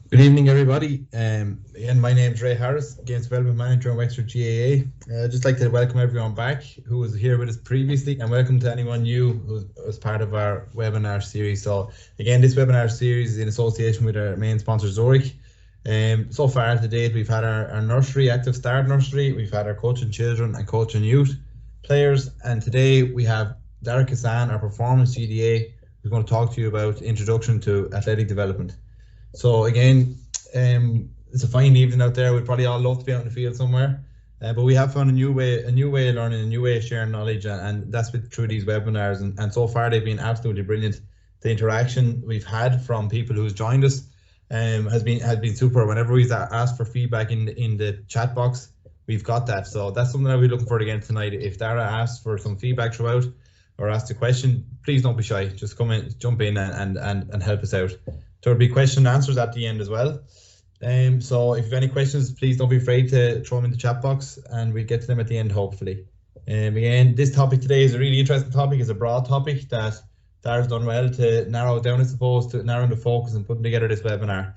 Good evening, everybody. Again, my name is Ray Harris, Games Development Manager at Wexford GAA. I'd just like to welcome everyone back who was here with us previously, and welcome to anyone new who was part of our webinar series. So, again, this webinar series is in association with our main sponsor, Zurich. So far to date, we've had our nursery, Active Start Nursery, we've had our coaching children and coaching youth players, and today we have Derek Hassan, our Performance GDA, who's going to talk to you about Introduction to Athletic Development. So again, it's a fine evening out there. We'd probably all love to be out in the field somewhere, but we have found a new way of learning, a new way of sharing knowledge, and that's through these webinars. And so far, they've been absolutely brilliant. The interaction we've had from people who's joined us has been super. Whenever we've asked for feedback in the chat box, we've got that. So that's something that we're looking for again tonight. If Dara asks for some feedback throughout, or asks a question, please don't be shy. Just come in, jump in, and help us out. There'll be question and answers at the end as well. So if you have any questions, please don't be afraid to throw them in the chat box, and we'll get to them at the end, hopefully. Again, this topic today is a really interesting topic. It's a broad topic that Dara's done well to narrow it down, I suppose, to narrow the focus and putting together this webinar.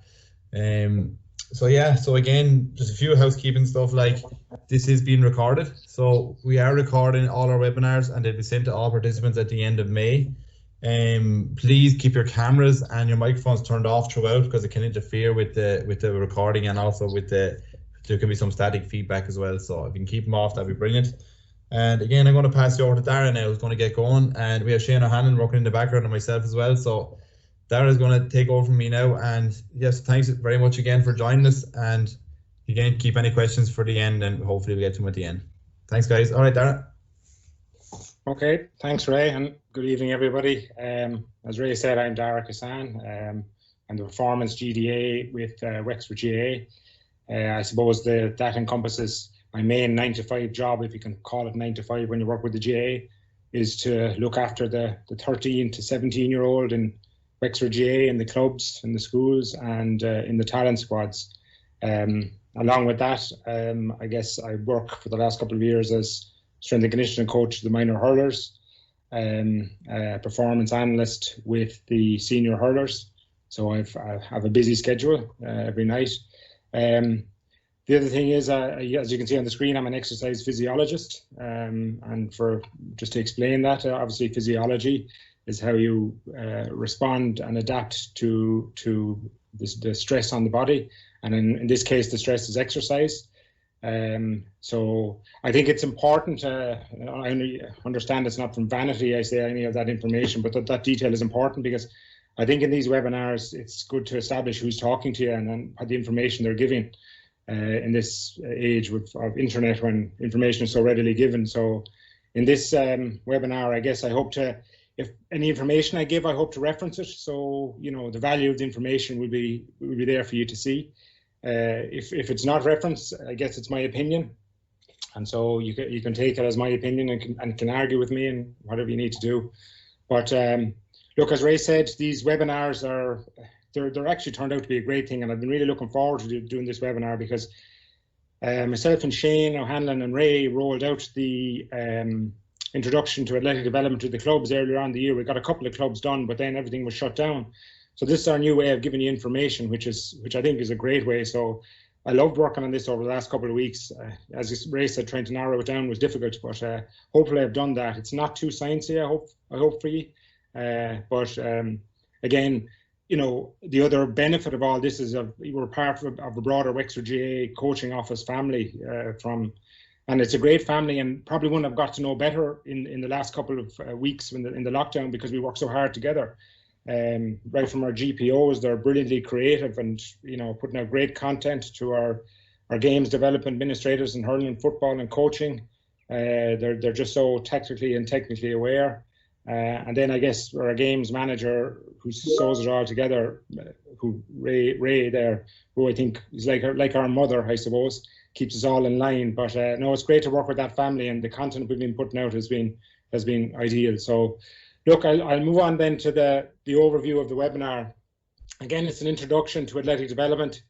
So again, just a few housekeeping stuff, like this is being recorded. So we are recording all our webinars, and they'll be sent to all participants at the end of May. Please keep your cameras and your microphones turned off throughout, because it can interfere with the recording, and also there can be some static feedback as well. So if you can keep them off, that'd be brilliant. And again, I'm going to pass you over to Dara now, who's going to get going, and we have Shane O'Hanlon working in the background and myself as well. So Dara is going to take over from me now, and yes, thanks very much again for joining us, and again, keep any questions for the end, and hopefully we'll get to them at the end. Thanks, guys. All right, Dara. Okay, thanks, Ray, and good evening, everybody. As Ray said, I'm Derek Hassan. I'm the Performance GDA with Wexford GAA. I suppose that encompasses my main 9-to-5 job, if you can call it 9-to-5 when you work with the GAA, is to look after the 13 to 17-year-old in Wexford GAA in the clubs, in the schools, and in the talent squads. Along with that, I guess I work for the last couple of years as strength and conditioning coach to the minor hurlers, performance analyst with the senior hurlers. So I have a busy schedule every night. The other thing is, as you can see on the screen, I'm an exercise physiologist. And just to explain that, obviously physiology is how you respond and adapt to the stress on the body. And in this case, the stress is exercise. So I think it's important. I understand it's not from vanity I say any of that information, but that detail is important, because I think in these webinars it's good to establish who's talking to you and the information they're giving in this age of internet, when information is so readily given. So in this webinar, I guess I hope to, if any information I give, I hope to reference it. So, you know, the value of the information will be there for you to see. If it's not referenced, I guess it's my opinion, and so you can take it as my opinion and can argue with me and whatever you need to do. But look, as Ray said, these webinars they're actually turned out to be a great thing, and I've been really looking forward to doing this webinar, because myself and Shane O'Hanlon and Ray rolled out the introduction to athletic development to the clubs earlier on in the year. We got a couple of clubs done, but then everything was shut down. So this is our new way of giving you information, which I think is a great way. So I loved working on this over the last couple of weeks. As Ray said, trying to narrow it down was difficult, but hopefully I've done that. It's not too sciencey, I hope for you. But again, you know, the other benefit of all this is we're part of a broader Wexford GAA coaching office family and it's a great family, and probably one I've got to know better in the last couple of weeks in the lockdown, because we work so hard together. Right from our GPOs, they're brilliantly creative and, you know, putting out great content to our games development administrators in hurling, football and coaching. They're just so tactically and technically aware. And then I guess our games manager, who sews it all together, who Ray there, who I think is like our mother, I suppose, keeps us all in line. But no, it's great to work with that family, and the content we've been putting out has been ideal. So look, I'll move on then to the overview of the webinar. Again, it's an introduction to athletic development.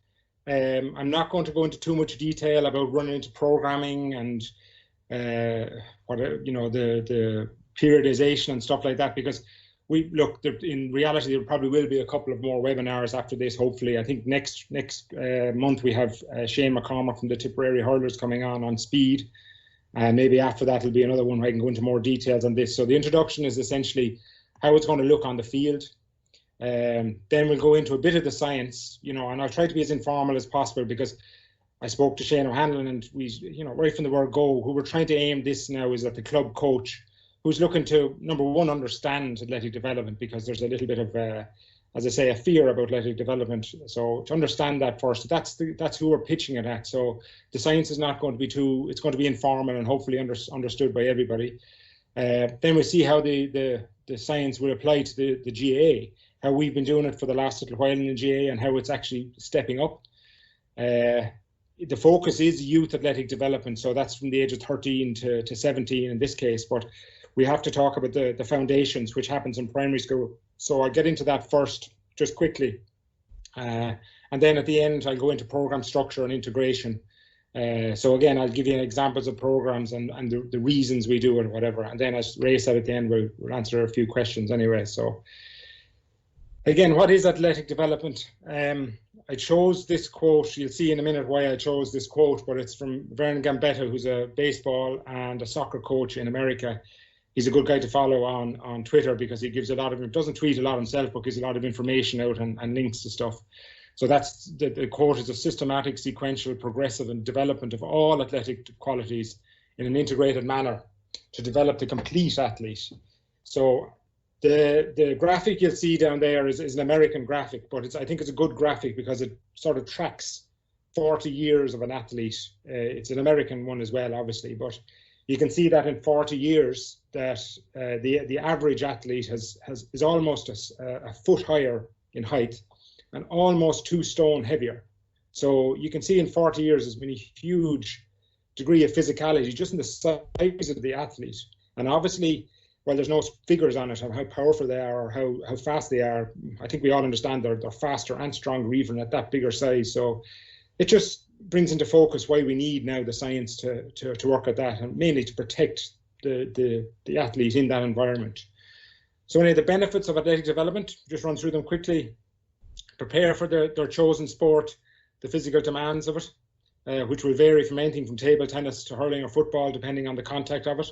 I'm not going to go into too much detail about running into programming and the periodization and stuff like that, because in reality, there probably will be a couple of more webinars after this. Hopefully, I think next month we have Shane McCormack from the Tipperary Hurlers coming on speed, and maybe after that will be another one where I can go into more details on this. So the introduction is essentially how it's going to look on the field. Then we'll go into a bit of the science, and I'll try to be as informal as possible, because I spoke to Shane O'Hanlon, and we, right from the word go, who we're trying to aim this now is at the club coach who's looking to, number one, understand athletic development, because there's a little bit of, as I say, a fear about athletic development. So to understand that first, that's who we're pitching it at. So the science is not going to be it's going to be informal and hopefully understood by everybody. Then we see how the science will apply to the GAA, how we've been doing it for the last little while in the GAA and how it's actually stepping up. The focus is youth athletic development, so that's from the age of 13 to 17 in this case, but we have to talk about the foundations, which happens in primary school. So I'll get into that first, just quickly. And then at the end, I'll go into program structure and integration. So again, I'll give you examples of programs and the reasons we do it or whatever. And then, as Ray said at the end, we'll answer a few questions anyway. So again, what is athletic development? I chose this quote. You'll see in a minute why I chose this quote, but it's from Vernon Gambetta, who's a baseball and a soccer coach in America. He's a good guy to follow on Twitter, because he gives doesn't tweet a lot himself, but gives a lot of information out and links to stuff. So that's the quote is: a systematic, sequential, progressive and development of all athletic qualities in an integrated manner to develop the complete athlete. So the graphic you'll see down there is an American graphic, but I think it's a good graphic because it sort of tracks 40 years of an athlete. It's an American one as well, obviously, but you can see that in 40 years that the average athlete is almost a foot higher in height and almost 2 stone heavier. So you can see in 40 years there's been a huge degree of physicality just in the size of the athlete. And obviously, well, there's no figures on it, on how powerful they are or how fast they are. I think we all understand they're faster and stronger even at that bigger size. So it just brings into focus why we need now the science to work at that, and mainly to protect the athlete in that environment. So any of the benefits of athletic development, just run through them quickly. Prepare for their chosen sport, the physical demands of it, which will vary from anything from table tennis to hurling or football, depending on the contact of it.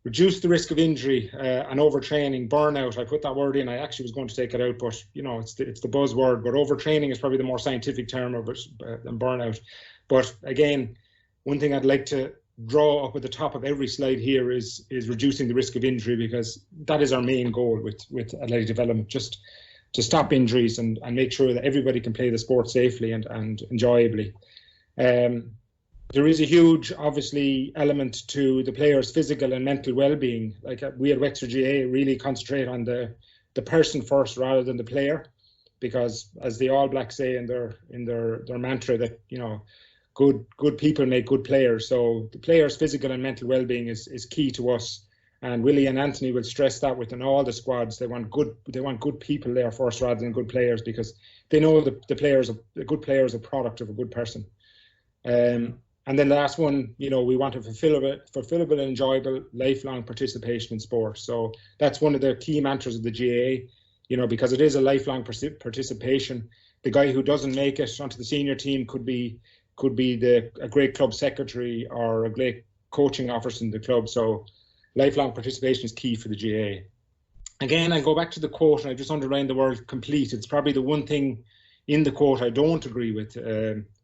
Reduce the risk of injury and overtraining, burnout. I put that word in. I actually was going to take it out, but it's the buzzword. But overtraining is probably the more scientific term of it than burnout. But again, one thing I'd like to draw up at the top of every slide here is reducing the risk of injury, because that is our main goal with athletic development, just to stop injuries and make sure that everybody can play the sport safely and enjoyably. There is a huge, obviously, element to the player's physical and mental well-being. Like we at Wexford GAA really concentrate on the person first rather than the player, because as the All Blacks say in their mantra that good people make good players. So the player's physical and mental well-being is key to us. And Willie and Anthony will stress that within all the squads. They want good people there first rather than good players, because they know the good player is a product of a good person. And then the last one, we want a fulfillable and enjoyable lifelong participation in sport. So that's one of the key mantras of the GAA, because it is a lifelong participation. The guy who doesn't make it onto the senior team could be a great club secretary or a great coaching officer in the club. So lifelong participation is key for the GAA. Again, I go back to the quote, and I just underline the word complete. It's probably the one thing in the quote I don't agree with,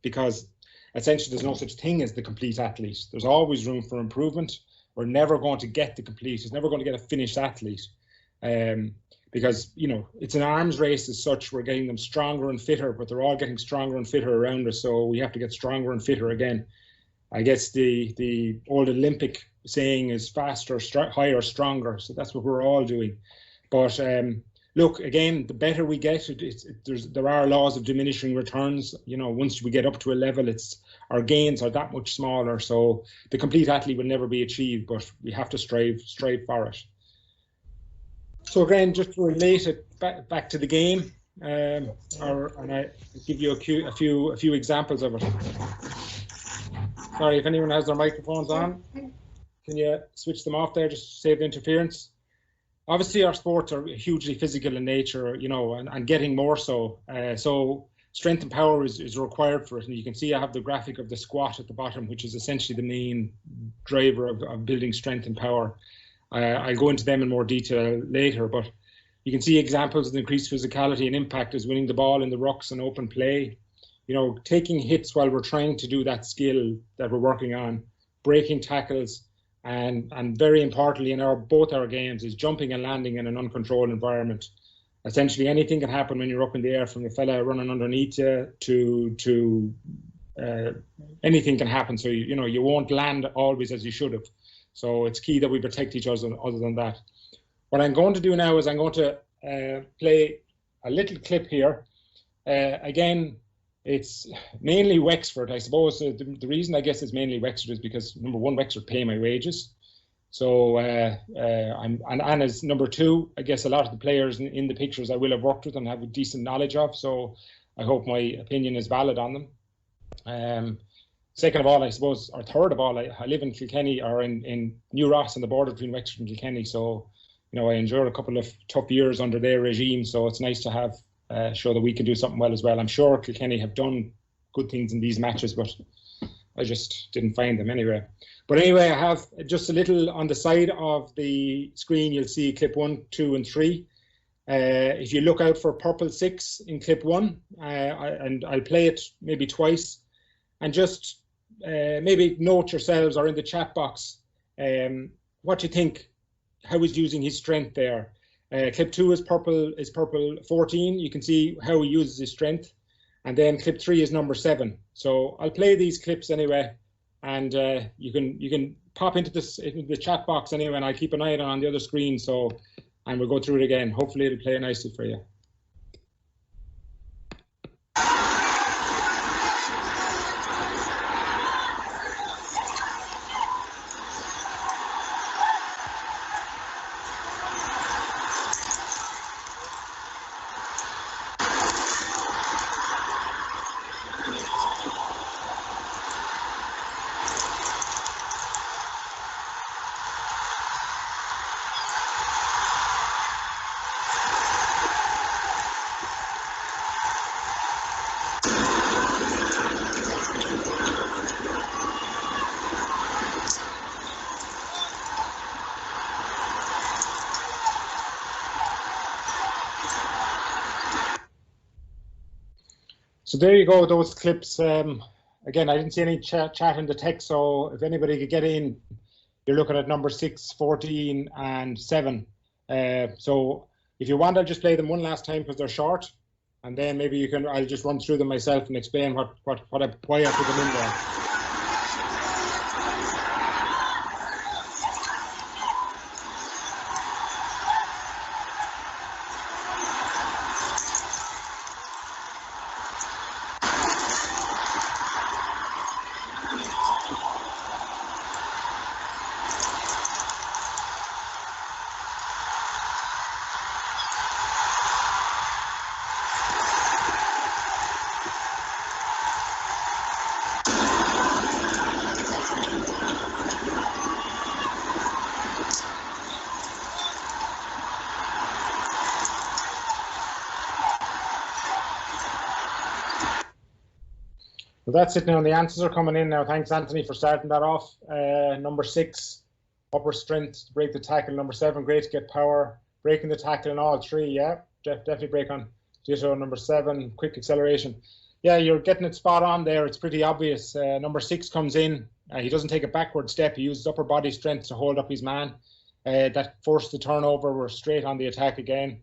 because essentially there's no such thing as the complete athlete. There's always room for improvement. We're never going to get the complete. It's never going to get a finished athlete, because it's an arms race as such. We're getting them stronger and fitter, but they're all getting stronger and fitter around us. So we have to get stronger and fitter again. I guess the old Olympic saying is faster, higher, stronger. So that's what we're all doing. But look, again, the better we get, there are laws of diminishing returns. Once we get up to a level, our gains are that much smaller. So the complete athlete will never be achieved, but we have to strive for it. So again, just to relate it back to the game, and I give you a few examples of it. Sorry, if anyone has their microphones on, can you switch them off there just to save the interference? obviously our sports are hugely physical in nature, you know, and getting more so. So strength and power is required for it. And you can see I have the graphic of the squat at the bottom, which is essentially the main driver of building strength and power. I'll go into them in more detail later, but you can see examples of increased physicality and impact as winning the ball in the rucks and open play, you know, taking hits while we're trying to do that skill that we're working on, breaking tackles, and very importantly in both our games is jumping and landing in an uncontrolled environment. Essentially anything can happen when you're up in the air, from the fella running underneath you to anything can happen. So you know you won't land always as you should have. So it's key that we protect each other. Other than that, what I'm going to do now is I'm going to play a little clip here. Again, it's mainly Wexford. I suppose the reason I guess it's mainly Wexford is because, number one, Wexford pay my wages. So and as number two, I guess a lot of the players in the pictures I will have worked with and have a decent knowledge of. So I hope my opinion is valid on them. Second of all, I suppose, or third of all, I live in Kilkenny, or in New Ross on the border between Wexford and Kilkenny. So, you know, I endured a couple of tough years under their regime. So it's nice to have show that we can do something well as well. I'm sure Kilkenny have done good things in these matches, but I just didn't find them anyway. But anyway, I have just a little on the side of the screen. You'll see clip 1, 2, and 3. If you look out for purple 6 in clip 1, and I'll play it maybe twice, and just maybe note yourselves or in the chat box what you think, how he's using his strength there. Clip 2 is purple 14. You can see how he uses his strength. And then clip 3 is number 7. So I'll play these clips anyway, and you can pop into the chat box anyway, and I'll keep an eye on the other screen. So, and we'll go through it again. Hopefully it'll play nicely for you. So there you go, those clips. Again, I didn't see any chat in the text, so if anybody could get in, you're looking at number 6, 14, and 7. So if you want, I'll just play them one last time because they're short, and then maybe I'll just run through them myself and explain why I put them in there. So that's it now. The answers are coming in now. Thanks, Anthony, for starting that off. Number 6, upper strength to break the tackle. Number 7, great to get power. Breaking the tackle in all 3, yeah. Definitely break on. Ditto, number 7, quick acceleration. Yeah, you're getting it spot on there. It's pretty obvious. Number 6 comes in. He doesn't take a backward step. He uses upper body strength to hold up his man. That forced the turnover. We're straight on the attack again.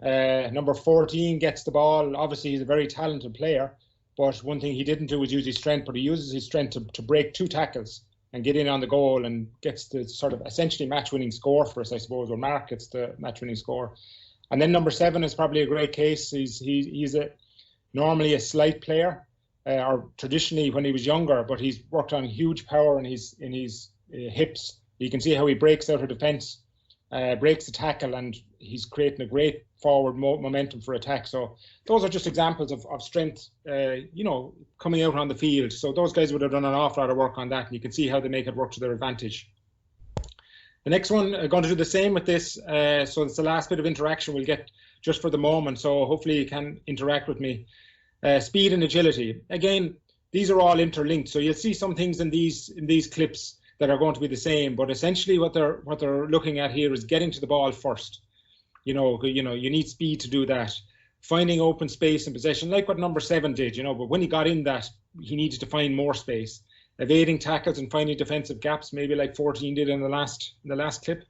Number 14 gets the ball. Obviously, he's a very talented player. But one thing he didn't do was use his strength, but he uses his strength to break 2 tackles and get in on the goal and gets the sort of essentially match-winning score for us, I suppose, or Mark gets the match-winning score. And then number 7 is probably a great case. He's normally a slight player, or traditionally when he was younger, but he's worked on huge power in his hips. You can see how he breaks out of defence, breaks the tackle, and he's creating a great forward momentum for attack. So those are just examples of strength, you know, coming out on the field. So those guys would have done an awful lot of work on that, and you can see how they make it work to their advantage. The next one, I'm going to do the same with this. So it's the last bit of interaction we'll get just for the moment. So hopefully you can interact with me. Speed and agility. Again, these are all interlinked. So you'll see some things in these clips that are going to be the same, but essentially what they're looking at here is getting to the ball first. You need speed to do that. Finding open space and possession, like what number 7 did, but when he got in that, he needed to find more space. Evading tackles and finding defensive gaps, maybe like 14 did in the last clip.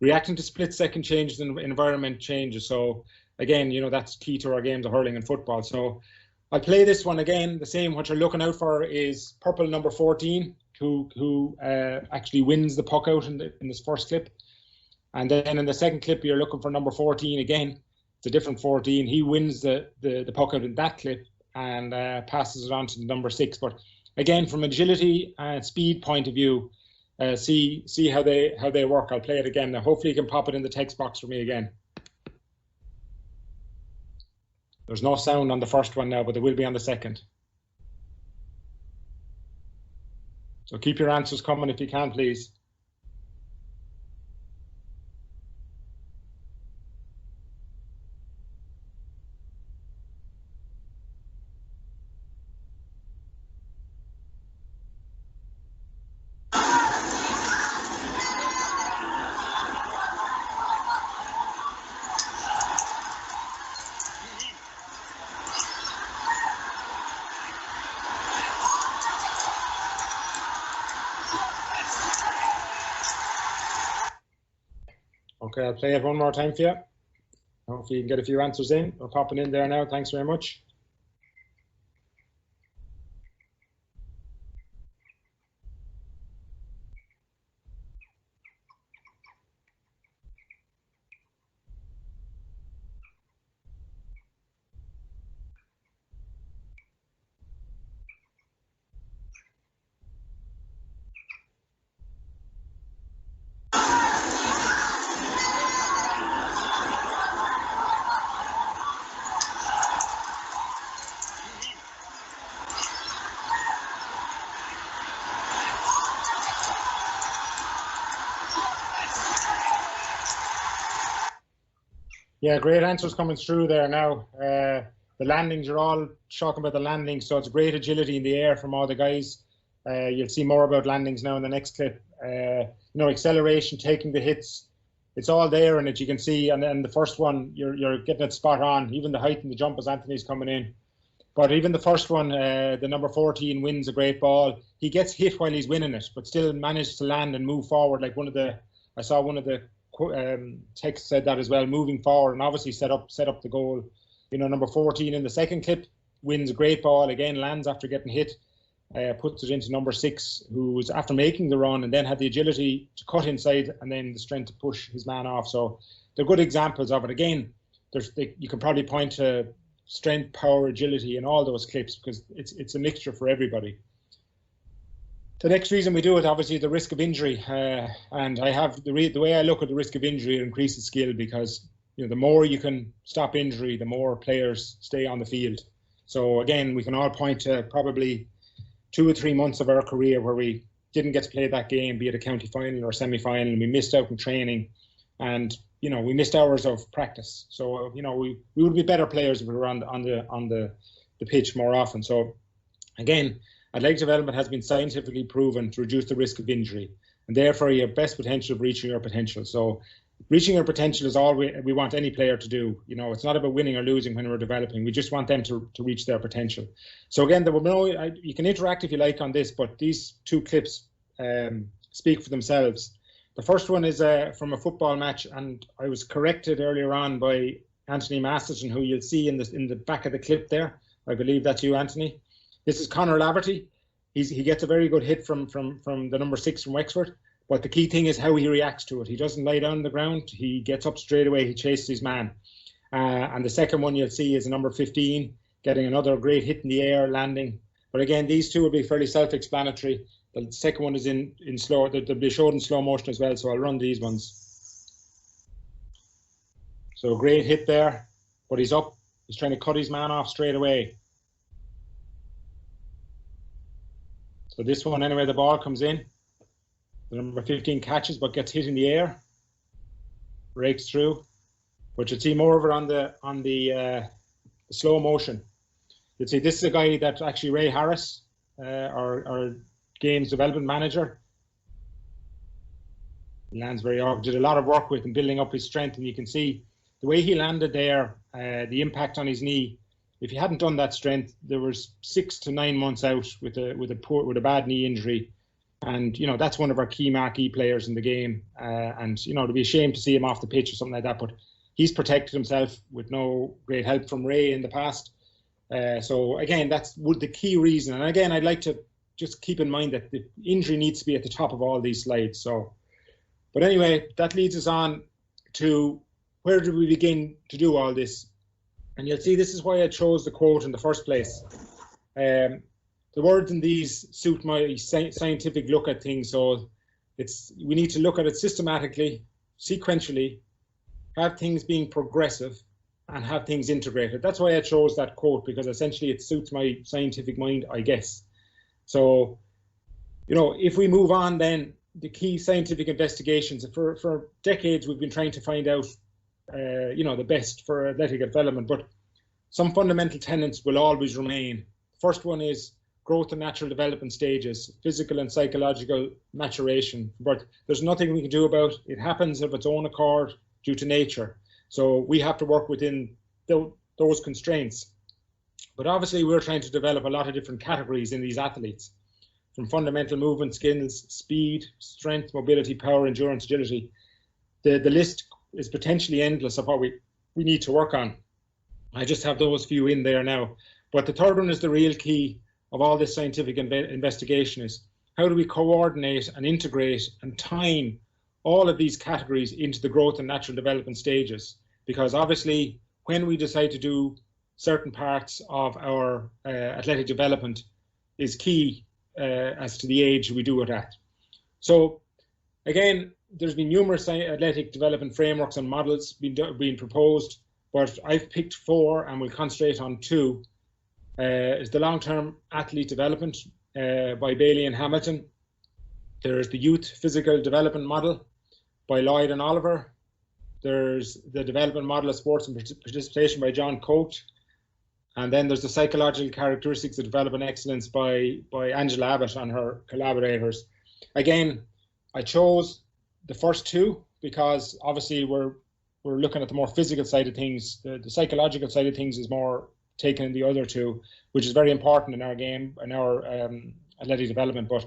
Reacting to split-second changes and environment changes. So again, that's key to our games of hurling and football. So I'll play this one again. The same. What you're looking out for is purple number 14, who actually wins the puck out in this first clip. And then in the second clip, you're looking for number 14 again. It's a different 14. He wins the puck out in that clip and passes it on to the number 6. But again, from agility and speed point of view, see how they work. I'll play it again. Now, hopefully you can pop it in the text box for me again. There's no sound on the first one now, but there will be on the second. So keep your answers coming if you can, please. Okay, I'll play it one more time for you. Hopefully you can get a few answers in. We're popping in there now. Thanks very much. Yeah, great answers coming through there now. The landings, you're all talking about the landings, so it's great agility in the air from all the guys. You'll see more about landings now in the next clip. Acceleration, taking the hits, it's all there in it, you can see. And then the first one, you're getting it spot on. Even the height and the jump as Anthony's coming in. But even the first one, the number 14 wins a great ball. He gets hit while he's winning it, but still managed to land and move forward. Like I saw one of the text said that as well, moving forward and obviously set up the goal. Number 14 in the second clip wins a great ball, again lands after getting hit, puts it into number 6, who was after making the run and then had the agility to cut inside and then the strength to push his man off. So they're good examples of it. Again, you can probably point to strength, power, agility in all those clips because it's a mixture for everybody. The next reason we do it, obviously, the risk of injury, and I have the way I look at the risk of injury, it increases skill because the more you can stop injury, the more players stay on the field. So again, we can all point to probably 2 or 3 months of our career where we didn't get to play that game, be it a county final or semi-final, and we missed out on training, and we missed hours of practice. So we would be better players if we were on the pitch more often. So again, athletic development has been scientifically proven to reduce the risk of injury and therefore your best potential of reaching your potential. So reaching your potential is all we want any player to do. It's not about winning or losing when we're developing. We just want them to reach their potential. So again, there will you can interact if you like on this, but these 2 clips speak for themselves. The first one is from a football match, and I was corrected earlier on by Anthony Masterton, who you'll see in the back of the clip there. I believe that's you, Anthony. This is Conor Laverty. He gets a very good hit from the number 6 from Wexford. But the key thing is how he reacts to it. He doesn't lie down on the ground. He gets up straight away. He chases his man. And the second one you'll see is number 15, getting another great hit in the air, landing. But again, these 2 will be fairly self-explanatory. The second one is in slow. They'll be showed in slow motion as well. So I'll run these ones. So great hit there. But he's up. He's trying to cut his man off straight away. So this one, anyway, the ball comes in. the number 15 catches, but gets hit in the air, breaks through. But you'll see more of it on the slow motion. You'll see this is a guy that actually Ray Harris, our games development manager, he lands very off. Did a lot of work with him building up his strength, and you can see the way he landed there, the impact on his knee. If he hadn't done that strength, there was 6 to 9 months out with a bad knee injury, and that's one of our key marquee players in the game. And to be ashamed to see him off the pitch or something like that, but he's protected himself with no great help from Ray in the past. So again, that's the key reason. And again, I'd like to just keep in mind that the injury needs to be at the top of all these slides. So, but anyway, that leads us on to where did we begin to do all this? And you'll see this is why I chose the quote in the first place. The words in these suit my scientific look at things. So we need to look at it systematically, sequentially, have things being progressive, and have things integrated. That's why I chose that quote, because essentially it suits my scientific mind, I guess. So, if we move on then, the key scientific investigations, for decades we've been trying to find out, the best for athletic development, but some fundamental tenets will always remain. First one is growth and natural development stages, physical and psychological maturation, but there's nothing we can do about it. It happens of its own accord due to nature. So we have to work within those constraints. But obviously we're trying to develop a lot of different categories in these athletes, from fundamental movement skills, speed, strength, mobility, power, endurance, agility. The list is potentially endless of what we need to work on. I just have those few in there now. But the third one is the real key of all this scientific investigation, is how do we coordinate and integrate and time all of these categories into the growth and natural development stages? Because obviously when we decide to do certain parts of our athletic development is key as to the age we do it at. So again, there's been numerous athletic development frameworks and models being proposed, but I've picked 4 and we'll concentrate on 2. Is the long-term athlete development by Bailey and Hamilton. There's the youth physical development model by Lloyd and Oliver. There's the development model of sports and participation by John Coate. And then there's the psychological characteristics of development excellence by Angela Abbott and her collaborators. Again, I chose the first 2 because obviously we're looking at the more physical side of things. The psychological side of things is more taken in the other 2, which is very important in our game, in our athletic development. But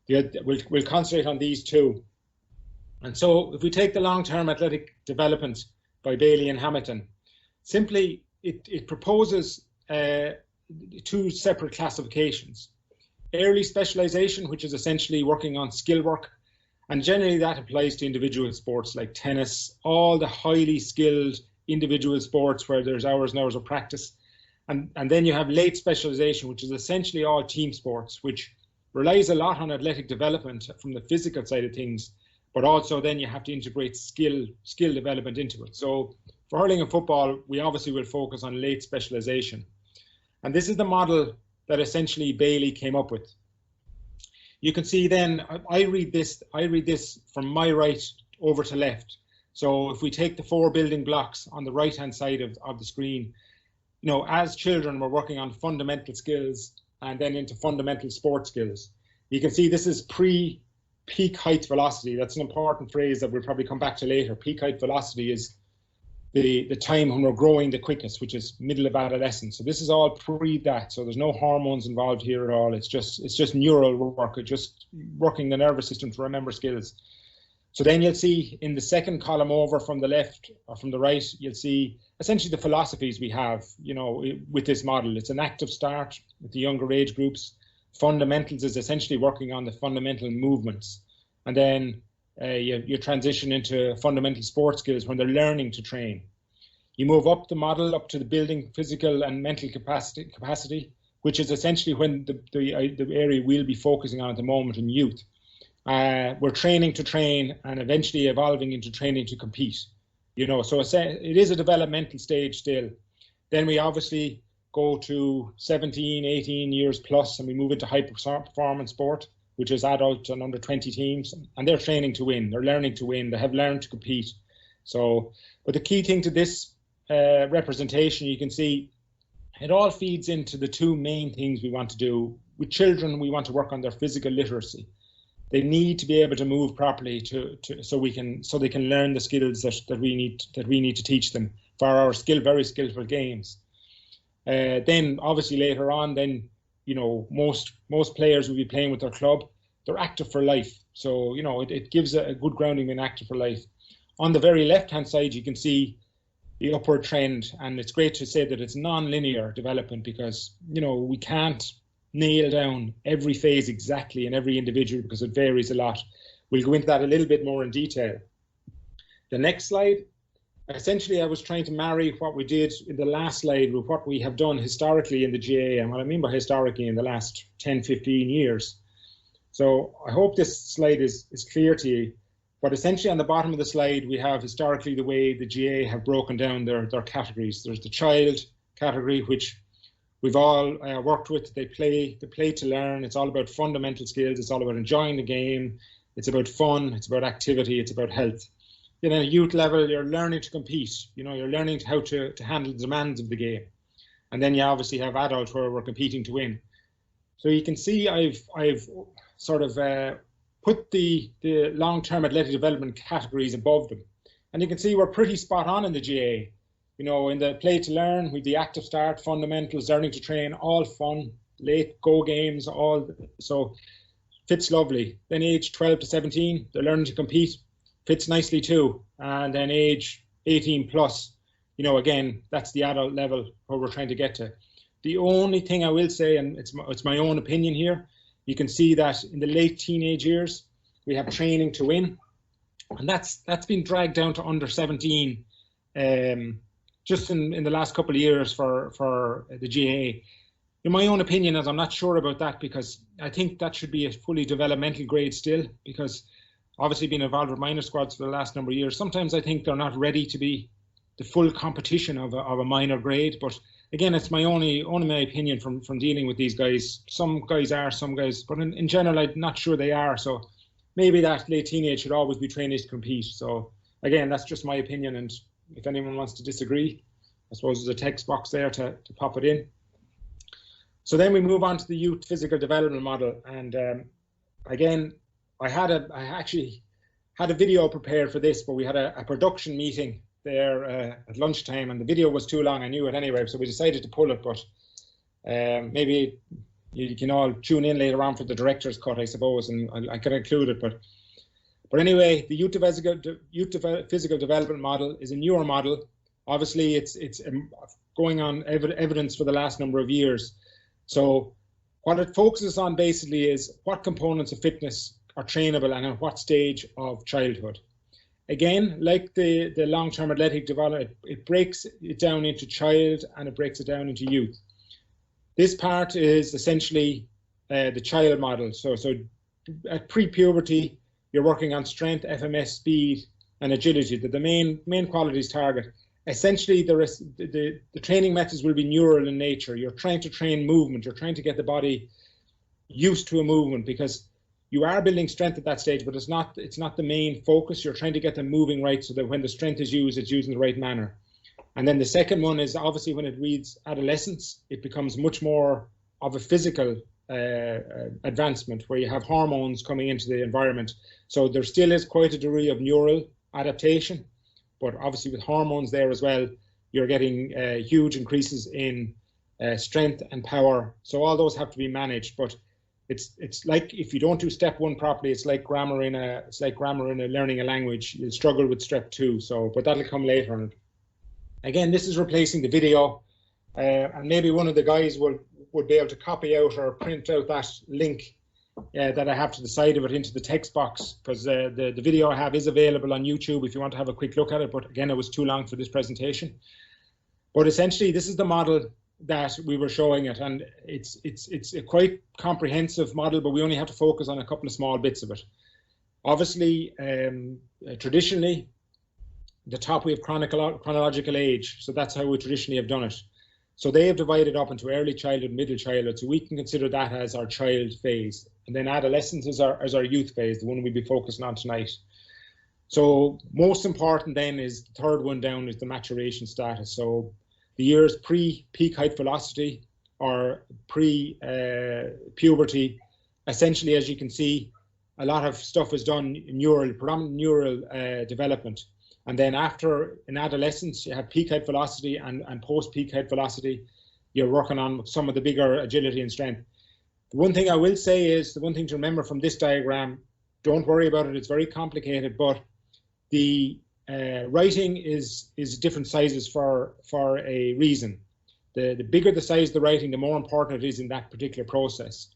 we'll concentrate on these 2. And so if we take the long-term athletic development by Bailey and Hamilton, simply it proposes 2 separate classifications. Early specialization, which is essentially working on skill work, and generally that applies to individual sports like tennis, all the highly skilled individual sports where there's hours and hours of practice. And then you have late specialization, which is essentially all team sports, which relies a lot on athletic development from the physical side of things, but also then you have to integrate skill development into it. So for hurling and football, we obviously will focus on late specialization. And this is the model that essentially Bailey came up with. You can see then, I read this from my right over to left. So if we take the 4 building blocks on the right-hand side of the screen, as children, we're working on fundamental skills and then into fundamental sport skills. You can see this is pre-peak height velocity. That's an important phrase that we'll probably come back to later. Peak height velocity is the time when we're growing the quickest, which is middle of adolescence. So this is all pre that. So there's no hormones involved here at all. It's just neural work. It's just working the nervous system to remember skills. So then you'll see in the second column over from the left or from the right, you'll see essentially the philosophies we have, with this model. It's an active start with the younger age groups. Fundamentals is essentially working on the fundamental movements. And then you transition into fundamental sport skills when they're learning to train. You move up the model up to the building physical and mental capacity, which is essentially when the area we'll be focusing on at the moment in youth. We're training to train and eventually evolving into training to compete. So it is a developmental stage still. Then we obviously go to 17, 18 years plus and we move into high performance sport, which is adult and under 20 teams, and they're training to win. They're learning to win. They have learned to compete. So, but the key thing to this representation, you can see, it all feeds into the two main things we want to do. With children, we want to work on their physical literacy. They need to be able to move properly so they can learn the skills that we need to teach them for our very skillful games. Then obviously later on, then most players will be playing with their club. They're active for life, so it gives a good grounding in active for life. On the very left hand side, you can see the upward trend, and it's great to say that it's non-linear development, because we can't nail down every phase exactly in every individual because it varies a lot. We'll go into that a little bit more in detail. The next slide, essentially I was trying to marry what we did in the last slide with what we have done historically in the GAA, and what I mean by historically, in the last 10-15 years. So I hope this slide is clear to you, but essentially on the bottom of the slide we have historically the way the GAA have broken down their categories. There's the child category, which we've all worked with. They play to learn. It's all about fundamental skills. It's all about enjoying the game. It's about fun. It's about activity. It's about health. At a youth level, you're learning to compete. You're learning how to handle the demands of the game. And then you obviously have adult, where we're competing to win. So you can see I've sort of put the long-term athletic development categories above them. And you can see we're pretty spot on in the GAA. In the play to learn, with the active start, fundamentals, learning to train, all fun, late go games, so fits lovely. Then age 12 to 17, they're learning to compete, fits nicely too. And then age 18 plus, again, that's the adult level where we're trying to get to. The only thing I will say, and it's my own opinion here, you can see that in the late teenage years, we have training to win, and that's been dragged down to under 17. Just in the last couple of years for the GAA. In my own opinion, as I'm not sure about that, because I think that should be a fully developmental grade still, because obviously being involved with minor squads for the last number of years, sometimes I think they're not ready to be the full competition of a minor grade. But again, it's only my opinion from dealing with these guys. Some guys are, some guys, but in general, I'm not sure they are. So maybe that late teenage should always be training to compete. So again, that's just my opinion, and if anyone wants to disagree, I suppose there's a text box there to pop it in. So then we move on to the youth physical development model. And again, I actually had a video prepared for this, but we had a production meeting there at lunchtime, and the video was too long. I knew it anyway, so we decided to pull it. But maybe you can all tune in later on for the director's cut, I suppose, and I can include it. But anyway, the youth physical development model is a newer model. Obviously, it's going on evidence for the last number of years. So what it focuses on basically is what components of fitness are trainable and at what stage of childhood. Again, like the long-term athletic development, it breaks it down into child and it breaks it down into youth. This part is essentially the child model. So at pre-puberty, you're working on strength, FMS, speed, and agility. The main qualities target. Essentially, the training methods will be neural in nature. You're trying to train movement. You're trying to get the body used to a movement, because you are building strength at that stage, but it's not the main focus. You're trying to get them moving right, so that when the strength is used, it's used in the right manner. And then the second one is obviously when it reads adolescence, it becomes much more of a physical advancement, where you have hormones coming into the environment. So there still is quite a degree of neural adaptation, but obviously with hormones there as well, you're getting huge increases in strength and power. So all those have to be managed. But it's like, if you don't do step one properly, it's like grammar in learning a language. You'll struggle with step two. So, but that'll come later on. Again, this is replacing the video, and maybe one of the guys would be able to copy out or print out that link that I have to the side of it into the text box, because the video I have is available on YouTube if you want to have a quick look at it. But again, it was too long for this presentation. But essentially, this is the model that we were showing it, and it's a quite comprehensive model, but we only have to focus on a couple of small bits of it. Obviously, traditionally, the top we have chronological age, so that's how we traditionally have done it. So they have divided up into early childhood, middle childhood. So we can consider that as our child phase. And then adolescence is our youth phase, the one we'll be focusing on tonight. So most important then is the third one down is the maturation status. So the years pre-peak height velocity or pre-puberty, essentially, as you can see, a lot of stuff is done in predominant neural development. And then after, in adolescence, you have peak height velocity and post-peak height velocity. You're working on some of the bigger agility and strength. The one thing I will say is, the one thing to remember from this diagram, don't worry about it, it's very complicated, but the writing is different sizes for a reason. The bigger the size of the writing, the more important it is in that particular process.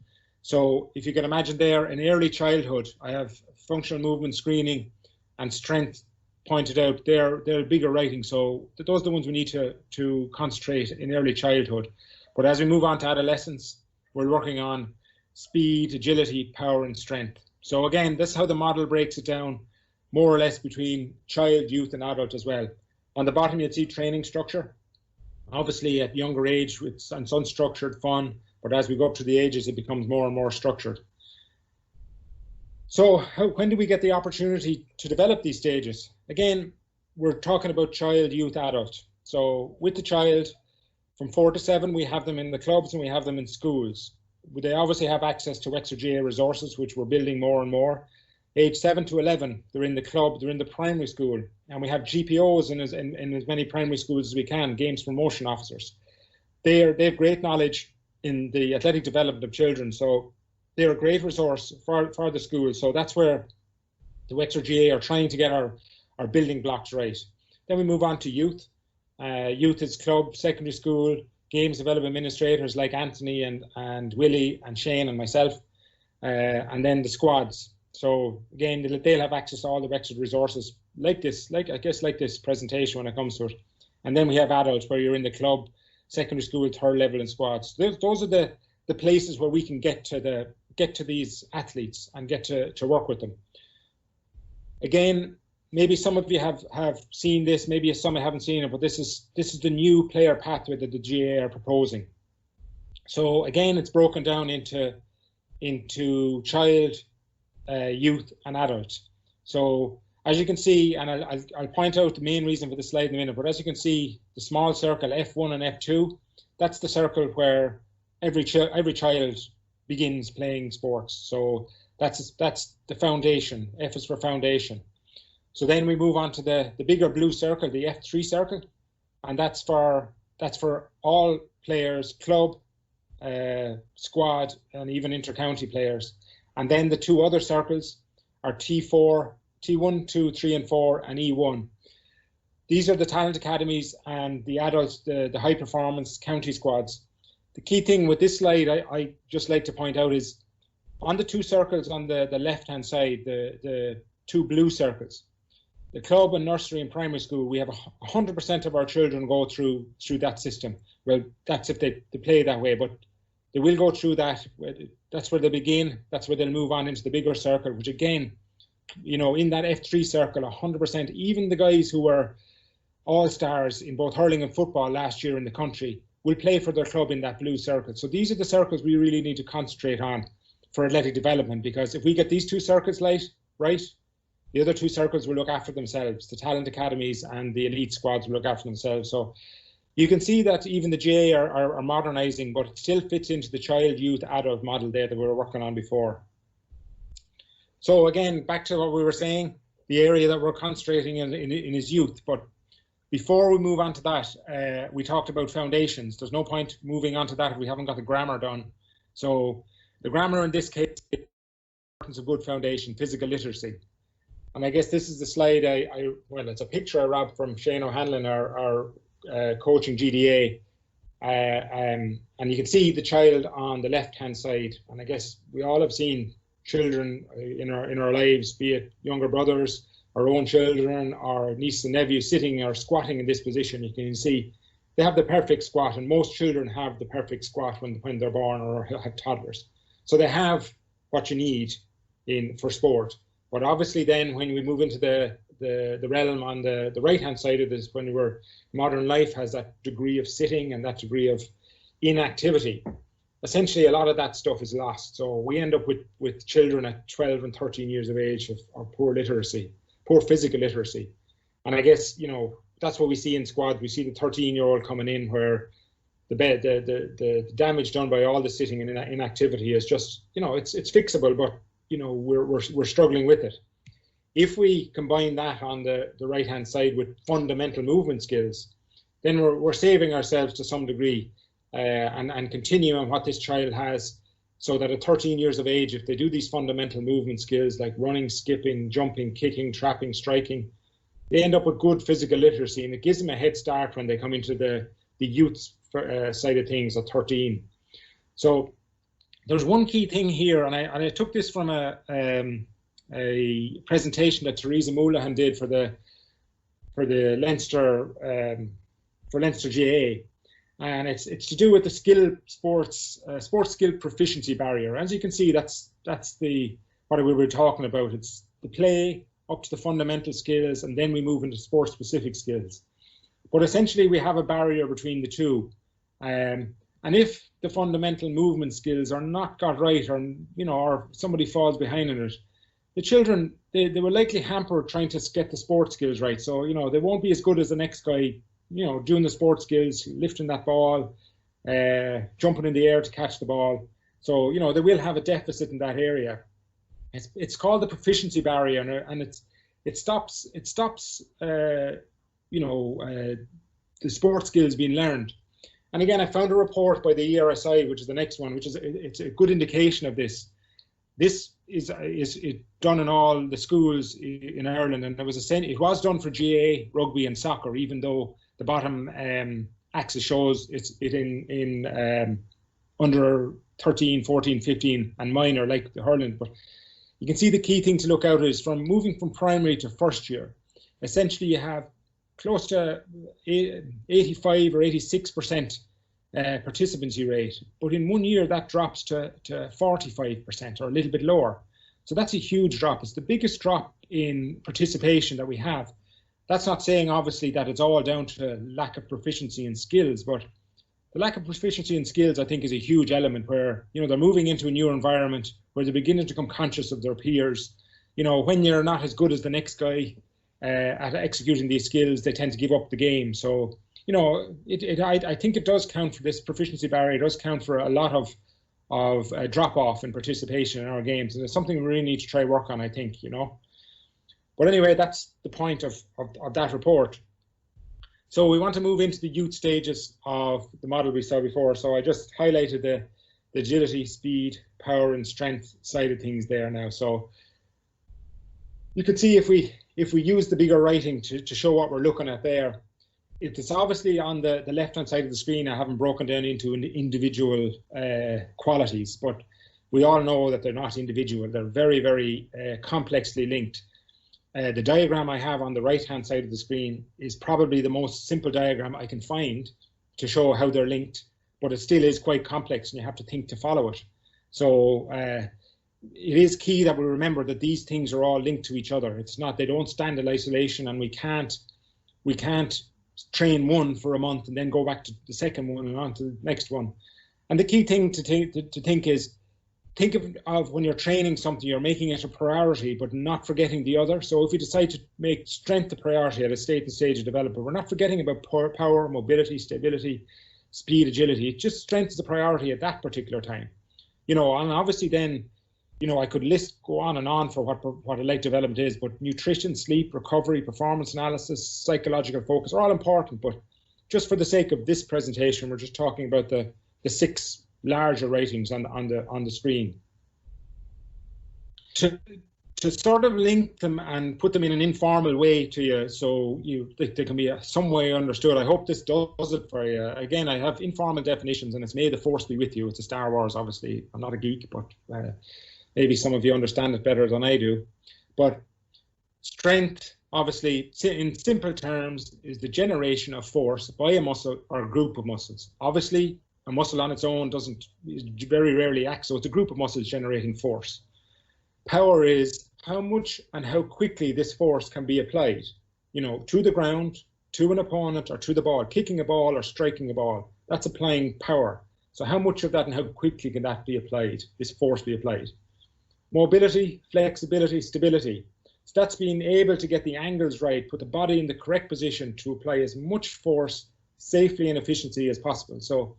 So if you can imagine there, in early childhood, I have functional movement screening and strength pointed out. They're bigger writing, so those are the ones we need to concentrate in early childhood. But as we move on to adolescence, we're working on speed, agility, power, and strength. So again, this is how the model breaks it down, more or less between child, youth, and adult as well. On the bottom, you'd see training structure. Obviously, at younger age, it's unstructured, fun, but as we go up to the ages, it becomes more and more structured. So when do we get the opportunity to develop these stages? Again, we're talking about child, youth, adult. So with the child, from 4 to 7, we have them in the clubs and we have them in schools. They obviously have access to Wexford GAA resources, which we're building more and more. Age 7 to 11, they're in the club, they're in the primary school, and we have GPOs in as many primary schools as we can, games promotion officers. They have great knowledge in the athletic development of children, so they're a great resource for the school. So that's where the Wexford GAA are trying to get our building blocks right. Then we move on to youth. Youth is club, secondary school, games development administrators like Anthony and Willie and Shane and myself, and then the squads. So again, they'll have access to all the Wexford resources like this, like this presentation when it comes to it. And then we have adults where you're in the club, secondary school, third level, and squads. Those are the places where we can get to these athletes and get to work with them. Again, maybe some of you have seen this, maybe some haven't seen it, but this is the new player pathway that the GAA are proposing. So again, it's broken down into child, youth, and adult. So as you can see, and I'll point out the main reason for the slide in a minute, but as you can see, the small circle F1 and F2, that's the circle where every child begins playing sports. So that's the foundation. F is for foundation. So then we move on to the bigger blue circle, the F3 circle, and that's for all players, club, squad, and even inter-county players. And then the two other circles are T4, T1, 2, 3, and 4, and E1. These are the talent academies and the adults, the high performance county squads. The key thing with this slide, I just like to point out, is on the two circles on the left-hand side, the two blue circles, the club and nursery and primary school, we have 100% of our children go through that system. Well, that's if they play that way, but they will go through that. That's where they begin. That's where they'll move on into the bigger circle, which again, you know, in that F3 circle, 100%, even the guys who were all-stars in both hurling and football last year in the country will play for their club in that blue circle. So these are the circles we really need to concentrate on for athletic development, because if we get these two circles right, the other two circles will look after themselves. The talent academies and the elite squads will look after themselves. So you can see that even the GAA are modernising, but it still fits into the child, youth, adult model there that we were working on before. So again, back to what we were saying, the area that we're concentrating in is youth. But before we move on to that, we talked about foundations. There's no point moving on to that if we haven't got the grammar done. So the grammar in this case is the importance of good foundation, physical literacy. And I guess this is the slide well, it's a picture I robbed from Shane O'Hanlon, our coaching GDA. And you can see the child on the left-hand side. And I guess we all have seen children in our lives, be it younger brothers, our own children, or nieces and nephews sitting or squatting in this position. You can see they have the perfect squat, and most children have the perfect squat when they're born or have toddlers. So they have what you need for sport. But obviously then when we move into the the realm on the right-hand side of this, when modern life has that degree of sitting and that degree of inactivity, essentially a lot of that stuff is lost. So we end up with children at 12 and 13 years of age of poor literacy, poor physical literacy. And I guess, you know, that's what we see in squad. We see the 13-year-old coming in where the damage done by all the sitting and inactivity is just, you know, it's fixable, but, you know, we're struggling with it. If we combine that on the right-hand side with fundamental movement skills, then we're saving ourselves to some degree, and continuing what this child has, so that at 13 years of age, if they do these fundamental movement skills like running, skipping, jumping, kicking, trapping, striking, they end up with good physical literacy, and it gives them a head start when they come into the youth side of things at 13. So there's one key thing here, and I took this from a presentation that Theresa Moulahan did for the Leinster GAA, and it's to do with the sports skill proficiency barrier. As you can see, that's what we were talking about. It's the play up to the fundamental skills, and then we move into sport specific skills. But essentially, we have a barrier between the two. And if the fundamental movement skills are not got right, or, you know, or somebody falls behind in it, the children, they will likely hamper trying to get the sport skills right. So, you know, they won't be as good as the next guy, you know, doing the sport skills, lifting that ball, jumping in the air to catch the ball. So, you know, they will have a deficit in that area. It's called the proficiency barrier, and it stops you know, the sport skills being learned. And again, I found a report by the ERSI, which is the next one, which is it's a good indication of this. This is done in all the schools in Ireland, and it was done for GAA, rugby, and soccer, even though the bottom axis shows it in under 13, 14, 15, and minor, like the hurling. But you can see the key thing to look out is from moving from primary to first year. Essentially, you have close to 85 or 86% participancy rate, but in 1 year that drops to 45% or a little bit lower. So that's a huge drop. It's the biggest drop in participation that we have. That's not saying obviously that it's all down to lack of proficiency in skills, but the lack of proficiency in skills, I think, is a huge element where, you know, they're moving into a new environment where they're beginning to become conscious of their peers. You know, when you're not as good as the next guy at executing these skills, they tend to give up the game. So, you know, I think it does count for this proficiency barrier. It does count for a lot of drop off in participation in our games, and it's something we really need to try work on, I think, you know. But anyway, that's the point of that report. So we want to move into the youth stages of the model we saw before. So I just highlighted the agility, speed, power, and strength side of things there now. So you can see if we use the bigger writing to show what we're looking at there, it's obviously on the left-hand side of the screen. I haven't broken down into individual qualities, but we all know that they're not individual. They're very, very complexly linked. The diagram I have on the right-hand side of the screen is probably the most simple diagram I can find to show how they're linked, but it still is quite complex, and you have to think to follow it. So it is key that we remember that these things are all linked to each other. It's not, they don't stand in isolation, and we can't train one for a month and then go back to the second one and on to the next one. And the key thing to think is, think of when you're training something, you're making it a priority, but not forgetting the other. So if we decide to make strength a priority at a stage of development, we're not forgetting about power, mobility, stability, speed, agility. It's just strength is a priority at that particular time. You know, and obviously then, you know, I could go on and on for what a light development is, but nutrition, sleep, recovery, performance analysis, psychological focus are all important. But just for the sake of this presentation, we're just talking about the 6 larger ratings on the screen. To sort of link them and put them in an informal way to you, so they can be some way understood. I hope this does it for you. Again, I have informal definitions, and it's may the force be with you. It's a Star Wars, obviously. I'm not a geek, but maybe some of you understand it better than I do. But strength, obviously, in simple terms, is the generation of force by a muscle or a group of muscles. Obviously, a muscle on its own very rarely acts, so it's a group of muscles generating force. Power is how much and how quickly this force can be applied, you know, to the ground, to an opponent, or to the ball, kicking a ball or striking a ball. That's applying power. So how much of that and how quickly can that be applied, this force be applied? Mobility, flexibility, stability. So that's being able to get the angles right, put the body in the correct position to apply as much force safely and efficiently as possible. So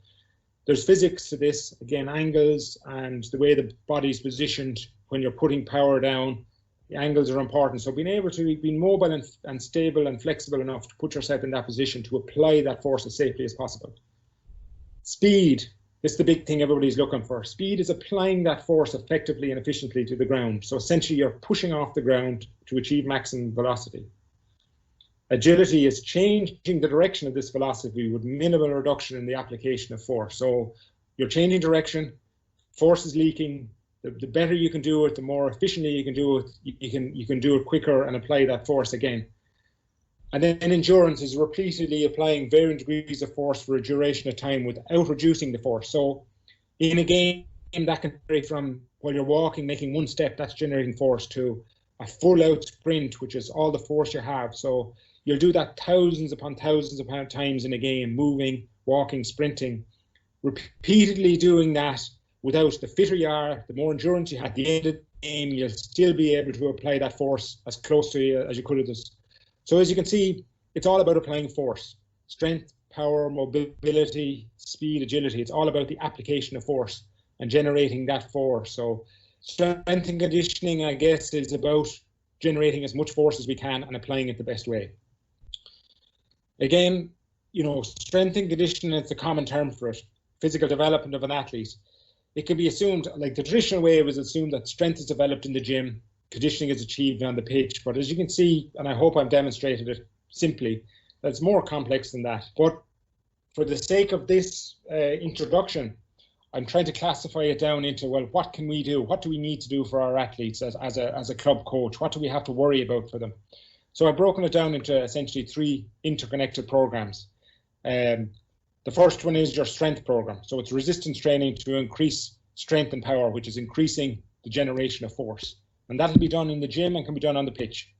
there's physics to this, again, angles and the way the body's positioned when you're putting power down. The angles are important. So being able to be mobile and stable and flexible enough to put yourself in that position to apply that force as safely as possible. Speed. This is the big thing everybody's looking for. Speed is applying that force effectively and efficiently to the ground. So essentially you're pushing off the ground to achieve maximum velocity. Agility is changing the direction of this velocity with minimal reduction in the application of force. So you're changing direction, force is leaking. The better you can do it, the more efficiently you can do it. You can do it quicker and apply that force again. And then endurance is repeatedly applying varying degrees of force for a duration of time without reducing the force. So in a game, that can vary from while you're walking, making one step, that's generating force, to a full out sprint, which is all the force you have. So you'll do that thousands upon times in a game, moving, walking, sprinting, repeatedly doing that. Without, the fitter you are, the more endurance you have at the end of the game, you'll still be able to apply that force as close to you as you could at this. So as you can see, it's all about applying force, strength, power, mobility, speed, agility. It's all about the application of force and generating that force. So strength and conditioning, I guess, is about generating as much force as we can and applying it the best way. Again, you know, strength and conditioning is the common term for it. Physical development of an athlete. It can be assumed, like the traditional way, it was assumed that strength is developed in the gym, conditioning is achieved on the pitch. But as you can see, and I hope I've demonstrated it simply, that it's more complex than that. But for the sake of this introduction, I'm trying to classify it down into, well, what can we do? What do we need to do for our athletes as a club coach? What do we have to worry about for them? So I've broken it down into essentially 3 interconnected programs. The first one is your strength program. So it's resistance training to increase strength and power, which is increasing the generation of force. And that'll be done in the gym and can be done on the pitch.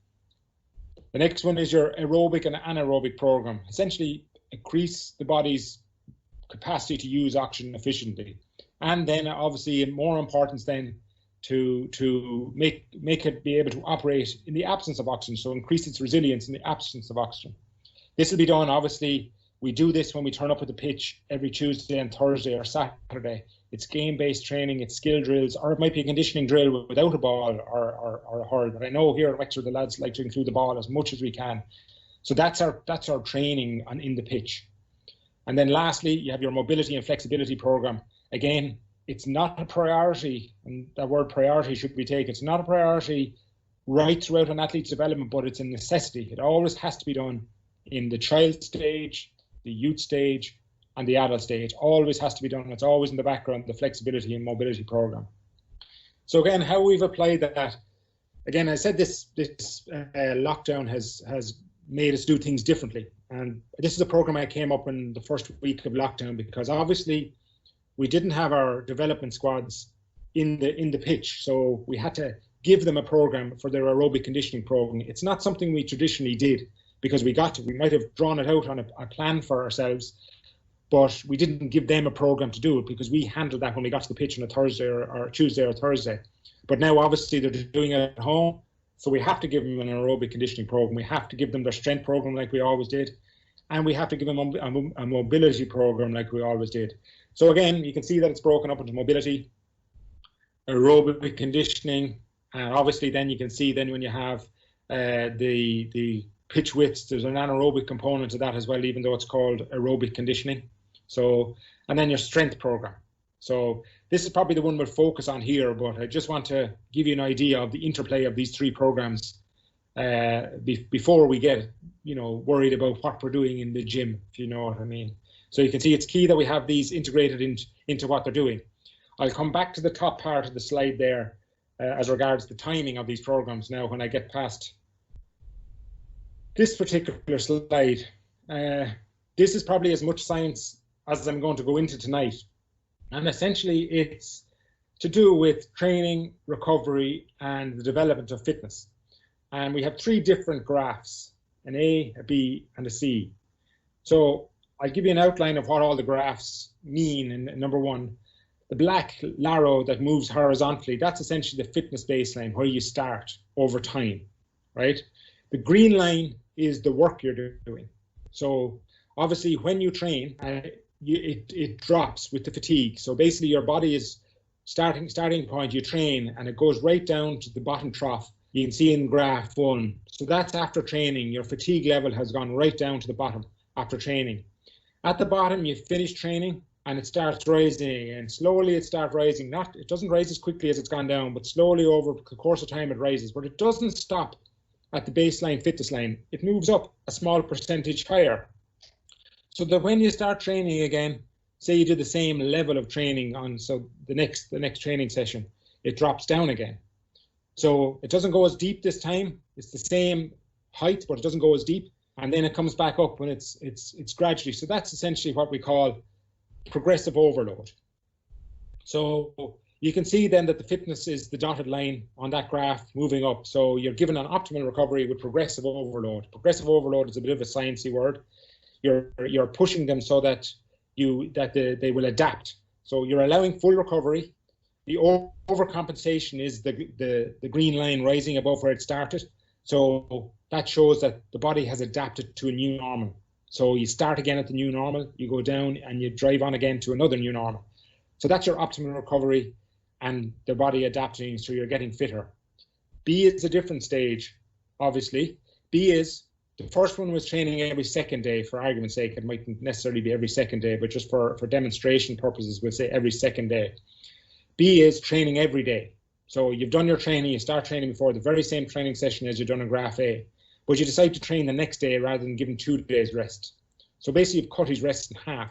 The next one is your aerobic and anaerobic program. Essentially increase the body's capacity to use oxygen efficiently. And then obviously more importance then to make it be able to operate in the absence of oxygen. So increase its resilience in the absence of oxygen. This will be done, obviously, we do this when we turn up at the pitch every Tuesday and Thursday or Saturday. It's game-based training, it's skill drills, or it might be a conditioning drill without a ball or a hurl. But I know here at Wexford, the lads like to include the ball as much as we can. So that's our training in the pitch. And then lastly, you have your mobility and flexibility program. Again, it's not a priority, and that word priority should be taken. It's not a priority right throughout an athlete's development, but it's a necessity. It always has to be done in the child stage, the youth stage, and the adult stage. Always has to be done. It's always in the background, the flexibility and mobility program. So again, how we've applied that. Again, I said this lockdown has made us do things differently. And this is a program I came up in the first week of lockdown, because obviously we didn't have our development squads in the pitch. So we had to give them a program for their aerobic conditioning program. It's not something we traditionally did, because we might have drawn it out on a plan for ourselves, but we didn't give them a program to do it, because we handled that when we got to the pitch on a Thursday or Tuesday or Thursday. But now obviously they're doing it at home, so we have to give them an aerobic conditioning program. We have to give them their strength program like we always did, and we have to give them a mobility program like we always did. So again, you can see that it's broken up into mobility, aerobic conditioning, and obviously then you can see then when you have the pitch widths, there's an anaerobic component to that as well, even though it's called aerobic conditioning. So, and then your strength program. So this is probably the one we'll focus on here, but I just want to give you an idea of the interplay of these 3 programs before we get, worried about what we're doing in the gym, if you know what I mean. So you can see it's key that we have these integrated into what they're doing. I'll come back to the top part of the slide there as regards the timing of these programs now when I get past this particular slide. This is probably as much science as I'm going to go into tonight. And essentially it's to do with training, recovery, and the development of fitness. And we have 3 different graphs, an A, a B, and a C. So I'll give you an outline of what all the graphs mean. And number 1, the black arrow that moves horizontally, that's essentially the fitness baseline, where you start over time, right? The green line is the work you're doing. So obviously when you train, it drops with the fatigue. So basically your body is starting point, you train, and it goes right down to the bottom trough. You can see in graph 1. So that's after training. Your fatigue level has gone right down to the bottom after training. At the bottom, you finish training and it starts rising, and slowly it starts rising. It doesn't rise as quickly as it's gone down, but slowly over the course of time it rises. But it doesn't stop at the baseline fitness line. It moves up a small percentage higher. So that when you start training again, say you do the same level of training on, so the next training session, it drops down again. So it doesn't go as deep this time. It's the same height, but it doesn't go as deep. And then it comes back up when it's gradually. So that's essentially what we call progressive overload. So you can see then that the fitness is the dotted line on that graph moving up. So you're given an optimal recovery with progressive overload. Progressive overload is a bit of a sciencey word. You're pushing them so that they will adapt. So you're allowing full recovery. The overcompensation is the green line rising above where it started. So that shows that the body has adapted to a new normal. So you start again at the new normal, you go down and you drive on again to another new normal. So that's your optimal recovery and the body adapting, so you're getting fitter. B is a different stage, obviously. B is, the first one was training every second day. For argument's sake, it mightn't necessarily be every second day, but just for demonstration purposes, we'll say every second day. B is training every day. So you've done your training, you start training before the very same training session as you've done in graph A, but you decide to train the next day rather than give him 2 days rest. So basically you've cut his rest in half.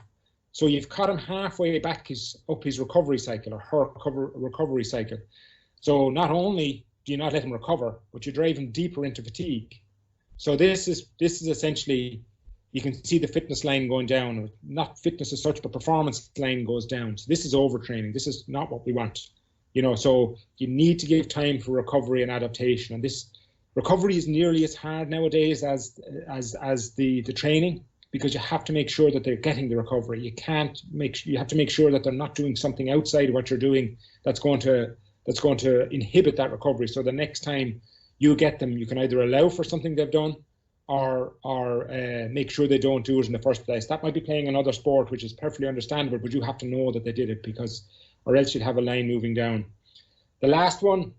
So you've cut him halfway back up his recovery cycle, or her recovery cycle. So not only do you not let him recover, but you drive him deeper into fatigue. So this is essentially, you can see the fitness line going down, or not fitness as such, but performance line goes down. So this is overtraining. This is not what we want. So you need to give time for recovery and adaptation. And this recovery is nearly as hard nowadays as the training, because you have to make sure that they're getting the recovery. You have to make sure that they're not doing something outside of what you're doing that's going to inhibit that recovery. So the next time you get them, you can either allow for something they've done, or make sure they don't do it in the first place. That might be playing another sport, which is perfectly understandable, but you have to know that they did it, or else you'd have a line moving down. The last one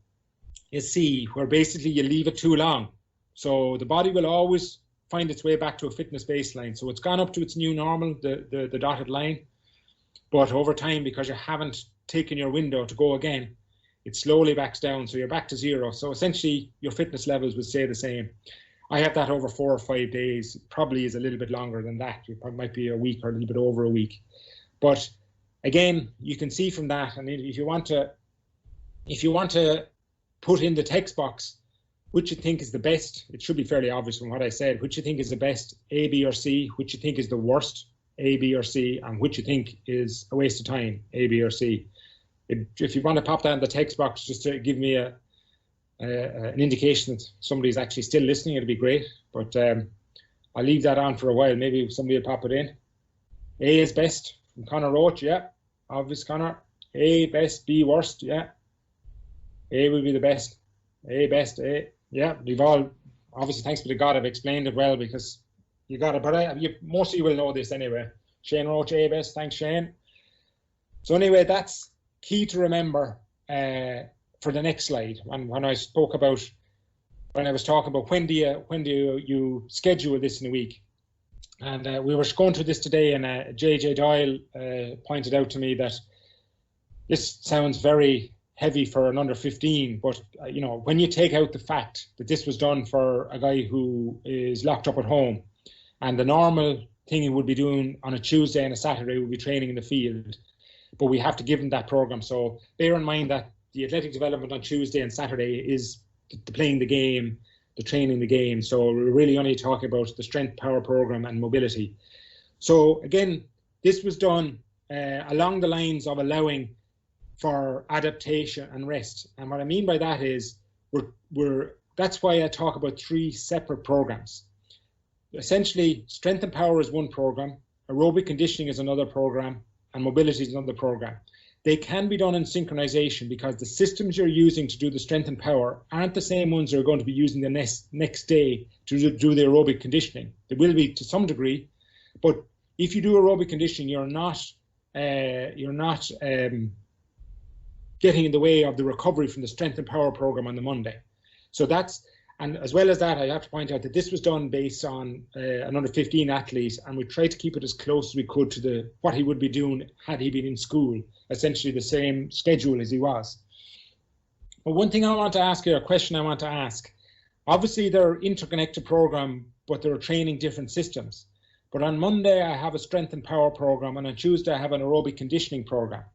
is C, where basically you leave it too long. So the body will always find its way back to a fitness baseline. So it's gone up to its new normal, the dotted line, but over time, because you haven't taken your window to go again, it slowly backs down. So you're back to 0. So essentially your fitness levels will stay the same. I have that over 4 or 5 days. It probably is a little bit longer than that. It might be a week or a little bit over a week. But again, you can see from that, and if you want to put in the text box which you think is the best, it should be fairly obvious from what I said, which you think is the best, A, B, or C, which you think is the worst, A, B, or C, and which you think is a waste of time, A, B, or C. If you want to pop that in the text box just to give me an indication that somebody's actually still listening, it'd be great. But I'll leave that on for a while. Maybe somebody will pop it in. A is best from Conor Roach, yeah. Obvious, Conor. A best, B worst, yeah. A will be the best. A best, A. Yeah, we've all, obviously, thanks be to God, I've explained it well, because you got it. But most of you will know this anyway. Shane Roach, A best. Thanks, Shane. So anyway, that's key to remember for the next slide. And when I was talking about when do you schedule this in a week, and we were going through this today, and JJ Doyle pointed out to me that this sounds very heavy for an under 15, but when you take out the fact that this was done for a guy who is locked up at home, and the normal thing he would be doing on a Tuesday and a Saturday would be training in the field, but we have to give him that program. So bear in mind that the athletic development on Tuesday and Saturday is the playing the game, the training the game. So we're really only talking about the strength power program and mobility. So again, this was done along the lines of allowing for adaptation and rest. And what I mean by that is that's why I talk about 3 separate programs. Essentially, strength and power is one program, aerobic conditioning is another program, and mobility is another program. They can be done in synchronization because the systems you're using to do the strength and power aren't the same ones you're going to be using the next day to do the aerobic conditioning. They will be to some degree, but if you do aerobic conditioning, you're not getting in the way of the recovery from the strength and power program on the Monday. So that's, and as well as that, I have to point out that this was done based on an under 15 athlete, and we tried to keep it as close as we could to what he would be doing had he been in school, essentially the same schedule as he was. But one thing I want to ask you, a question I want to ask, obviously they're interconnected program, but they're training different systems. But on Monday, I have a strength and power program, and on Tuesday, I have an aerobic conditioning program.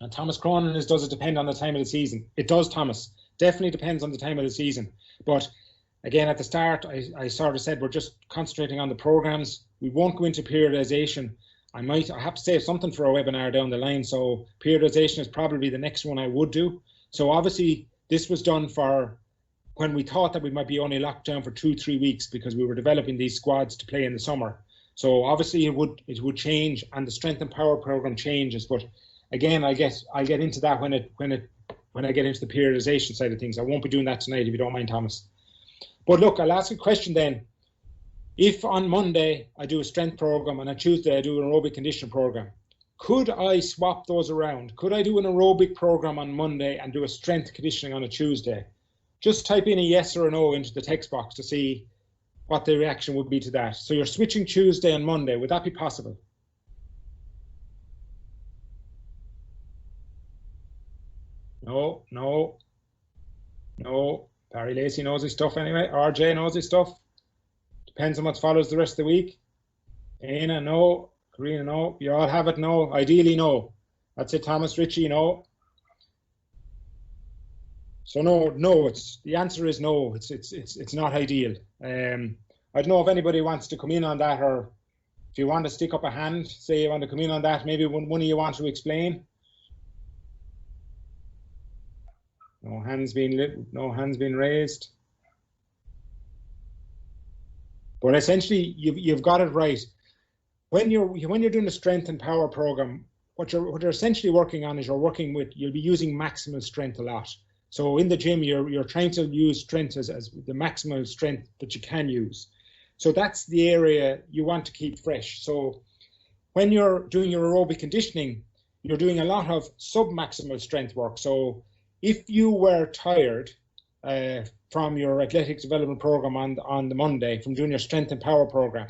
And Thomas Cronin does it depend on the time of the season? It does, Thomas. Definitely depends on the time of the season. But again, at the start, I sort of said we're just concentrating on the programs. We won't go into periodization. I have to save something for a webinar down the line. So periodization is probably the next one I would do. So obviously, this was done for when we thought that we might be only locked down for 2-3 weeks because we were developing these squads to play in the summer. So obviously it would change, and the strength and power program changes. But again, I'll get into that when I get into the periodization side of things. I won't be doing that tonight, if you don't mind, Thomas. But look, I'll ask a question then. If on Monday I do a strength program and on Tuesday I do an aerobic conditioning program, could I swap those around? Could I do an aerobic program on Monday and do a strength conditioning on a Tuesday? Just type in a yes or a no into the text box to see what the reaction would be to that. So you're switching Tuesday and Monday. Would that be possible? No, no, no. Barry Lacey knows his stuff anyway. RJ knows his stuff. Depends on what follows the rest of the week. Dana, no. Karina, no. You all have it, no. Ideally, no. That's it, Thomas. Richie, no. So no. The answer is no. It's not ideal. I don't know if anybody wants to come in on that, or if you want to stick up a hand, say you want to come in on that. Maybe one of you want to explain. No hands being raised. But essentially, you've got it right. When you're doing a strength and power program, what you're essentially working on is you'll be using maximal strength a lot. So in the gym, you're trying to use strength as the maximal strength that you can use. So that's the area you want to keep fresh. So when you're doing your aerobic conditioning, you're doing a lot of sub-maximal strength work. So if you were tired from your athletic development program on the Monday, from doing your strength and power program,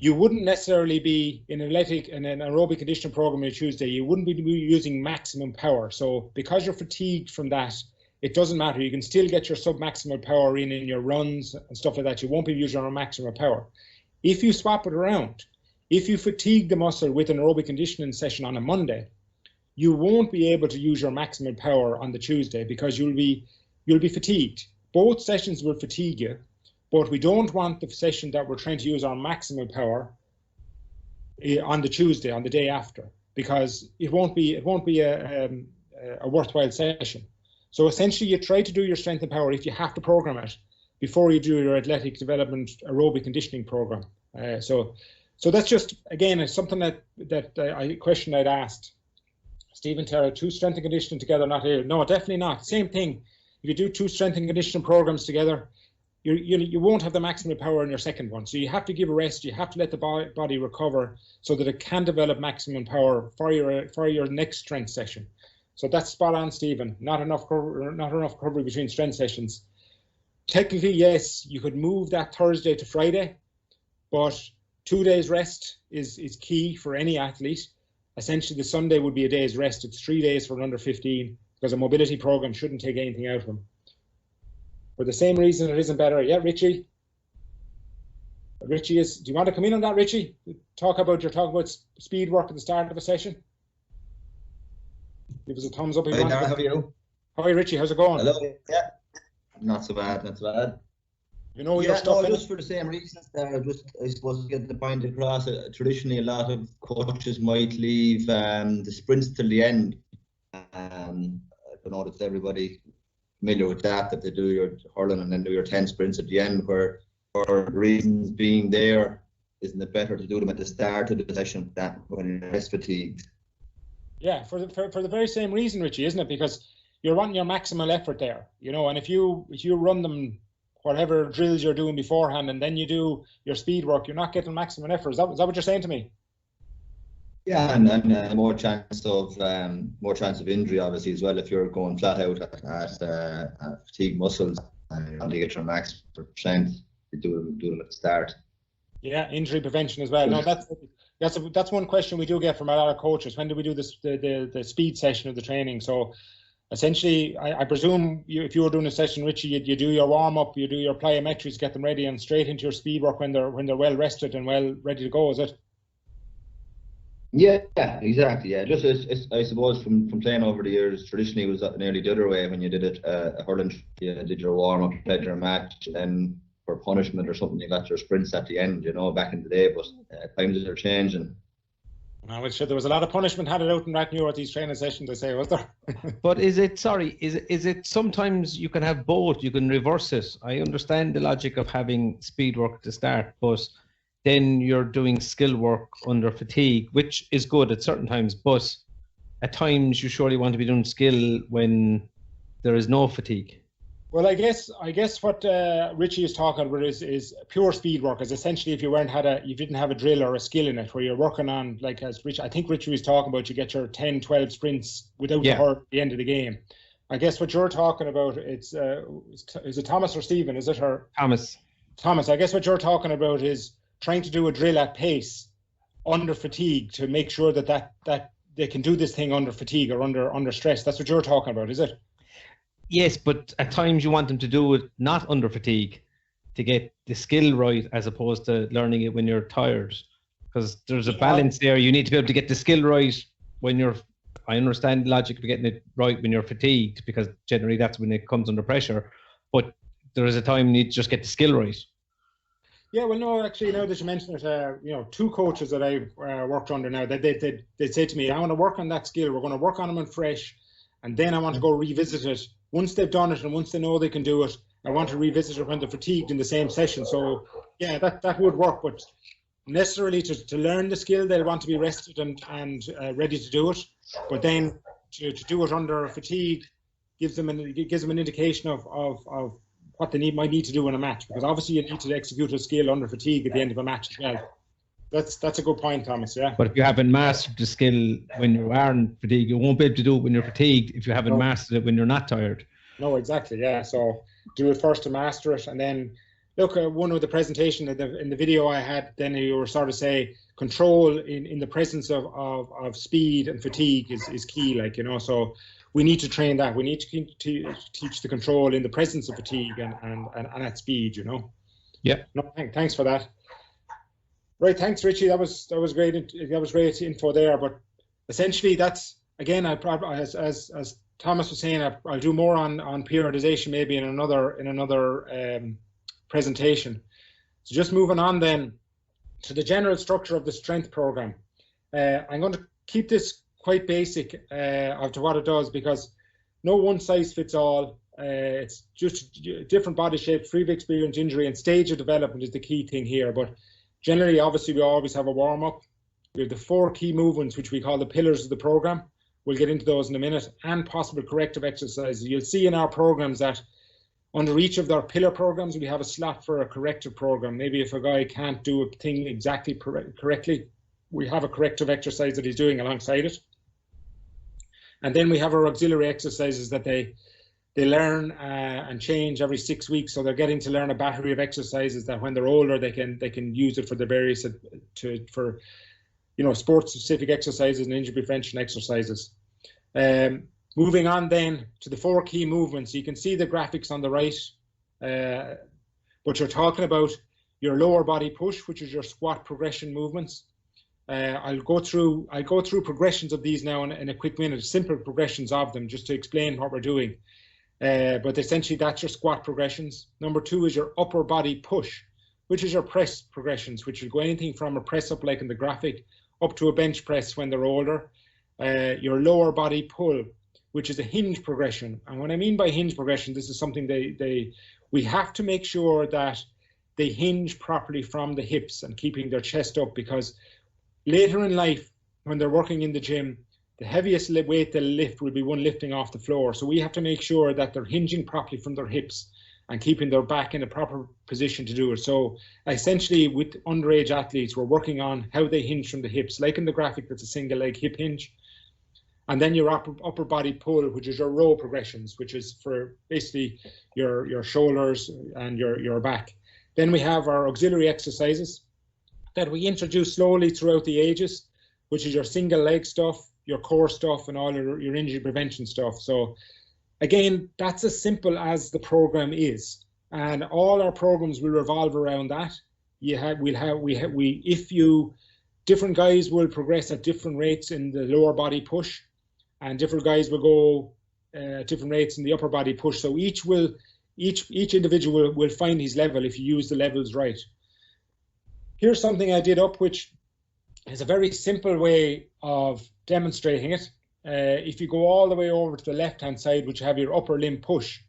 you wouldn't necessarily be in an aerobic conditioning program on Tuesday. You wouldn't be using maximum power. So because you're fatigued from that, it doesn't matter. You can still get your sub-maximal power in your runs and stuff like that. You won't be using your maximal power. If you swap it around, if you fatigue the muscle with an aerobic conditioning session on a Monday, you won't be able to use your maximal power on the Tuesday because you'll be fatigued. Both sessions will fatigue you, but we don't want the session that we're trying to use our maximal power on the Tuesday, on the day after, because it won't be a worthwhile session. So essentially, you try to do your strength and power if you have to program it before you do your athletic development aerobic conditioning program. So that's just, again, it's something a question I'd asked. Stephen Terra, 2 strength and conditioning together, not here. No, definitely not. Same thing. If you do 2 strength and conditioning programs together, you won't have the maximum power in your second one. So you have to give a rest. You have to let the body recover so that it can develop maximum power for your next strength session. So that's spot on, Stephen. Not enough coverage between strength sessions. Technically, yes, you could move that Thursday to Friday, but 2 days rest is key for any athlete. Essentially, the Sunday would be a day's rest. It's 3 days for an under 15 because a mobility program shouldn't take anything out of them. For the same reason, it isn't better. Yeah, Richie. Richie is. Do you want to come in on that, Richie? You're talking about speed work at the start of a session. Give us a thumbs up. Hi, Darren, how are you? Hi, Richie. How's it going? Hello. Yeah. Not so bad. You know your stuff. No, just for the same reasons. I suppose to get the point across. Traditionally, a lot of coaches might leave the sprints till the end I don't know if everybody familiar with that they do your hurling and then do your 10 sprints at the end, where for reasons being there, isn't it better to do them at the start of the session than when you're less fatigued? Yeah, for the very same reason, Richie, isn't it? Because you're running your maximal effort there, you know, and if you run them, whatever drills you're doing beforehand, and then you do your speed work, you're not getting maximum effort. Is that what you're saying to me? Yeah, and more chance of injury, obviously, as well. If you're going flat out at fatigue muscles and you want to get your max strength, you do them at the start. Yeah, injury prevention as well. No, that's one question we do get from a lot of coaches. When do we do this the speed session of the training? So essentially, I presume if you were doing a session, Richie, you do your warm up, you do your plyometrics, get them ready, and straight into your speed work when they're well rested and well ready to go. Is it? Yeah, exactly. Yeah, just I suppose from playing over the years, traditionally it was nearly the other way. When you did it, hurling, you did your warm up, played your match, and for punishment or something, you got your sprints at the end. You know, back in the day, but times are changing. Well, sure, there was a lot of punishment handed out in Rathnew at these training sessions, I say, was there? But is it sometimes you can have both? You can reverse it. I understand the logic of having speed work at the start, but then you're doing skill work under fatigue, which is good at certain times, but at times you surely want to be doing skill when there is no fatigue. Well, I guess what Richie is talking about is pure speed work. Is essentially if you didn't have a drill or a skill in it, where you're working on, like as Richie, I think Richie was talking about, you get your 10, 12 sprints without the hurt at the end of the game. I guess what you're talking about, is it Thomas or Stephen? Is it her? Thomas. I guess what you're talking about is trying to do a drill at pace under fatigue to make sure that they can do this thing under fatigue or under stress. That's what you're talking about, is it? Yes, but at times you want them to do it not under fatigue to get the skill right, as opposed to learning it when you're tired. Because there's a balance there. You need to be able to get the skill right when I understand the logic of getting it right when you're fatigued, because generally that's when it comes under pressure. But there is a time you need to just get the skill right. Yeah, well, no, actually, now that you mention it, two coaches that I've worked under now, they'd say to me, I want to work on that skill. We're going to work on them in fresh, and then I want to go revisit it. Once they've done it and once they know they can do it, I want to revisit it when they're fatigued in the same session. So, yeah, that would work. But necessarily to learn the skill, they'll want to be rested and ready to do it. But then to do it under fatigue gives them an indication of what they might need to do in a match, because obviously you need to execute a skill under fatigue at the end of a match as well. That's a good point, Thomas. Yeah. But if you haven't mastered the skill when you are in fatigue, you won't be able to do it when you're fatigued if you haven't mastered it when you're not tired. No, exactly. Yeah. So do it first to master it, and then look at one of the presentation in the video I had. Then you were sort of say control in the presence of speed and fatigue is key. So we need to train that. We need to teach the control in the presence of fatigue and at speed. Yeah. No, thanks for that. Right, thanks, Richie. That was great. That was great info there. But essentially, that's again, as Thomas was saying, I'll do more on periodization maybe in another presentation. So just moving on then to the general structure of the strength program. I'm going to keep this quite basic as to what it does, because no one size fits all. It's just different body shapes, free of experience, injury, and stage of development is the key thing here. But generally, obviously, we always have a warm-up. We have the 4 key movements, which we call the pillars of the program. We'll get into those in a minute, and possible corrective exercises. You'll see in our programs that under each of their pillar programs, we have a slot for a corrective program. Maybe if a guy can't do a thing exactly correctly, we have a corrective exercise that he's doing alongside it. And then we have our auxiliary exercises that they learn and change every 6 weeks. So they're getting to learn a battery of exercises that when they're older, they can use it for the various sports specific exercises and injury prevention exercises. Moving on then to the 4 key movements. You can see the graphics on the right, but you're talking about your lower body push, which is your squat progression movements. I'll go through progressions of these now in a quick minute, simple progressions of them, just to explain what we're doing. But essentially that's your squat progressions. Number 2 is your upper body push, which is your press progressions, which will go anything from a press up like in the graphic up to a bench press when they're older. Your lower body pull, which is a hinge progression. And what I mean by hinge progression, this is something we have to make sure that they hinge properly from the hips and keeping their chest up, because later in life, when they're working in the gym, the heaviest weight they'll lift will be one lifting off the floor. So we have to make sure that they're hinging properly from their hips and keeping their back in a proper position to do it. So essentially with underage athletes, we're working on how they hinge from the hips, like in the graphic, that's a single leg hip hinge. And then your upper body pull, which is your row progressions, which is for basically your shoulders and your back. Then we have our auxiliary exercises that we introduce slowly throughout the ages, which is your single leg stuff, your core stuff, and all your injury prevention stuff. So again, that's as simple as the program is, and all our programs will revolve around that. Different guys will progress at different rates in the lower body push, and different guys will go different rates in the upper body push. So each individual will find his level if you use the levels right. Here's something I did up, which is a very simple way of demonstrating it. If you go all the way over to the left-hand side, which have your upper limb push,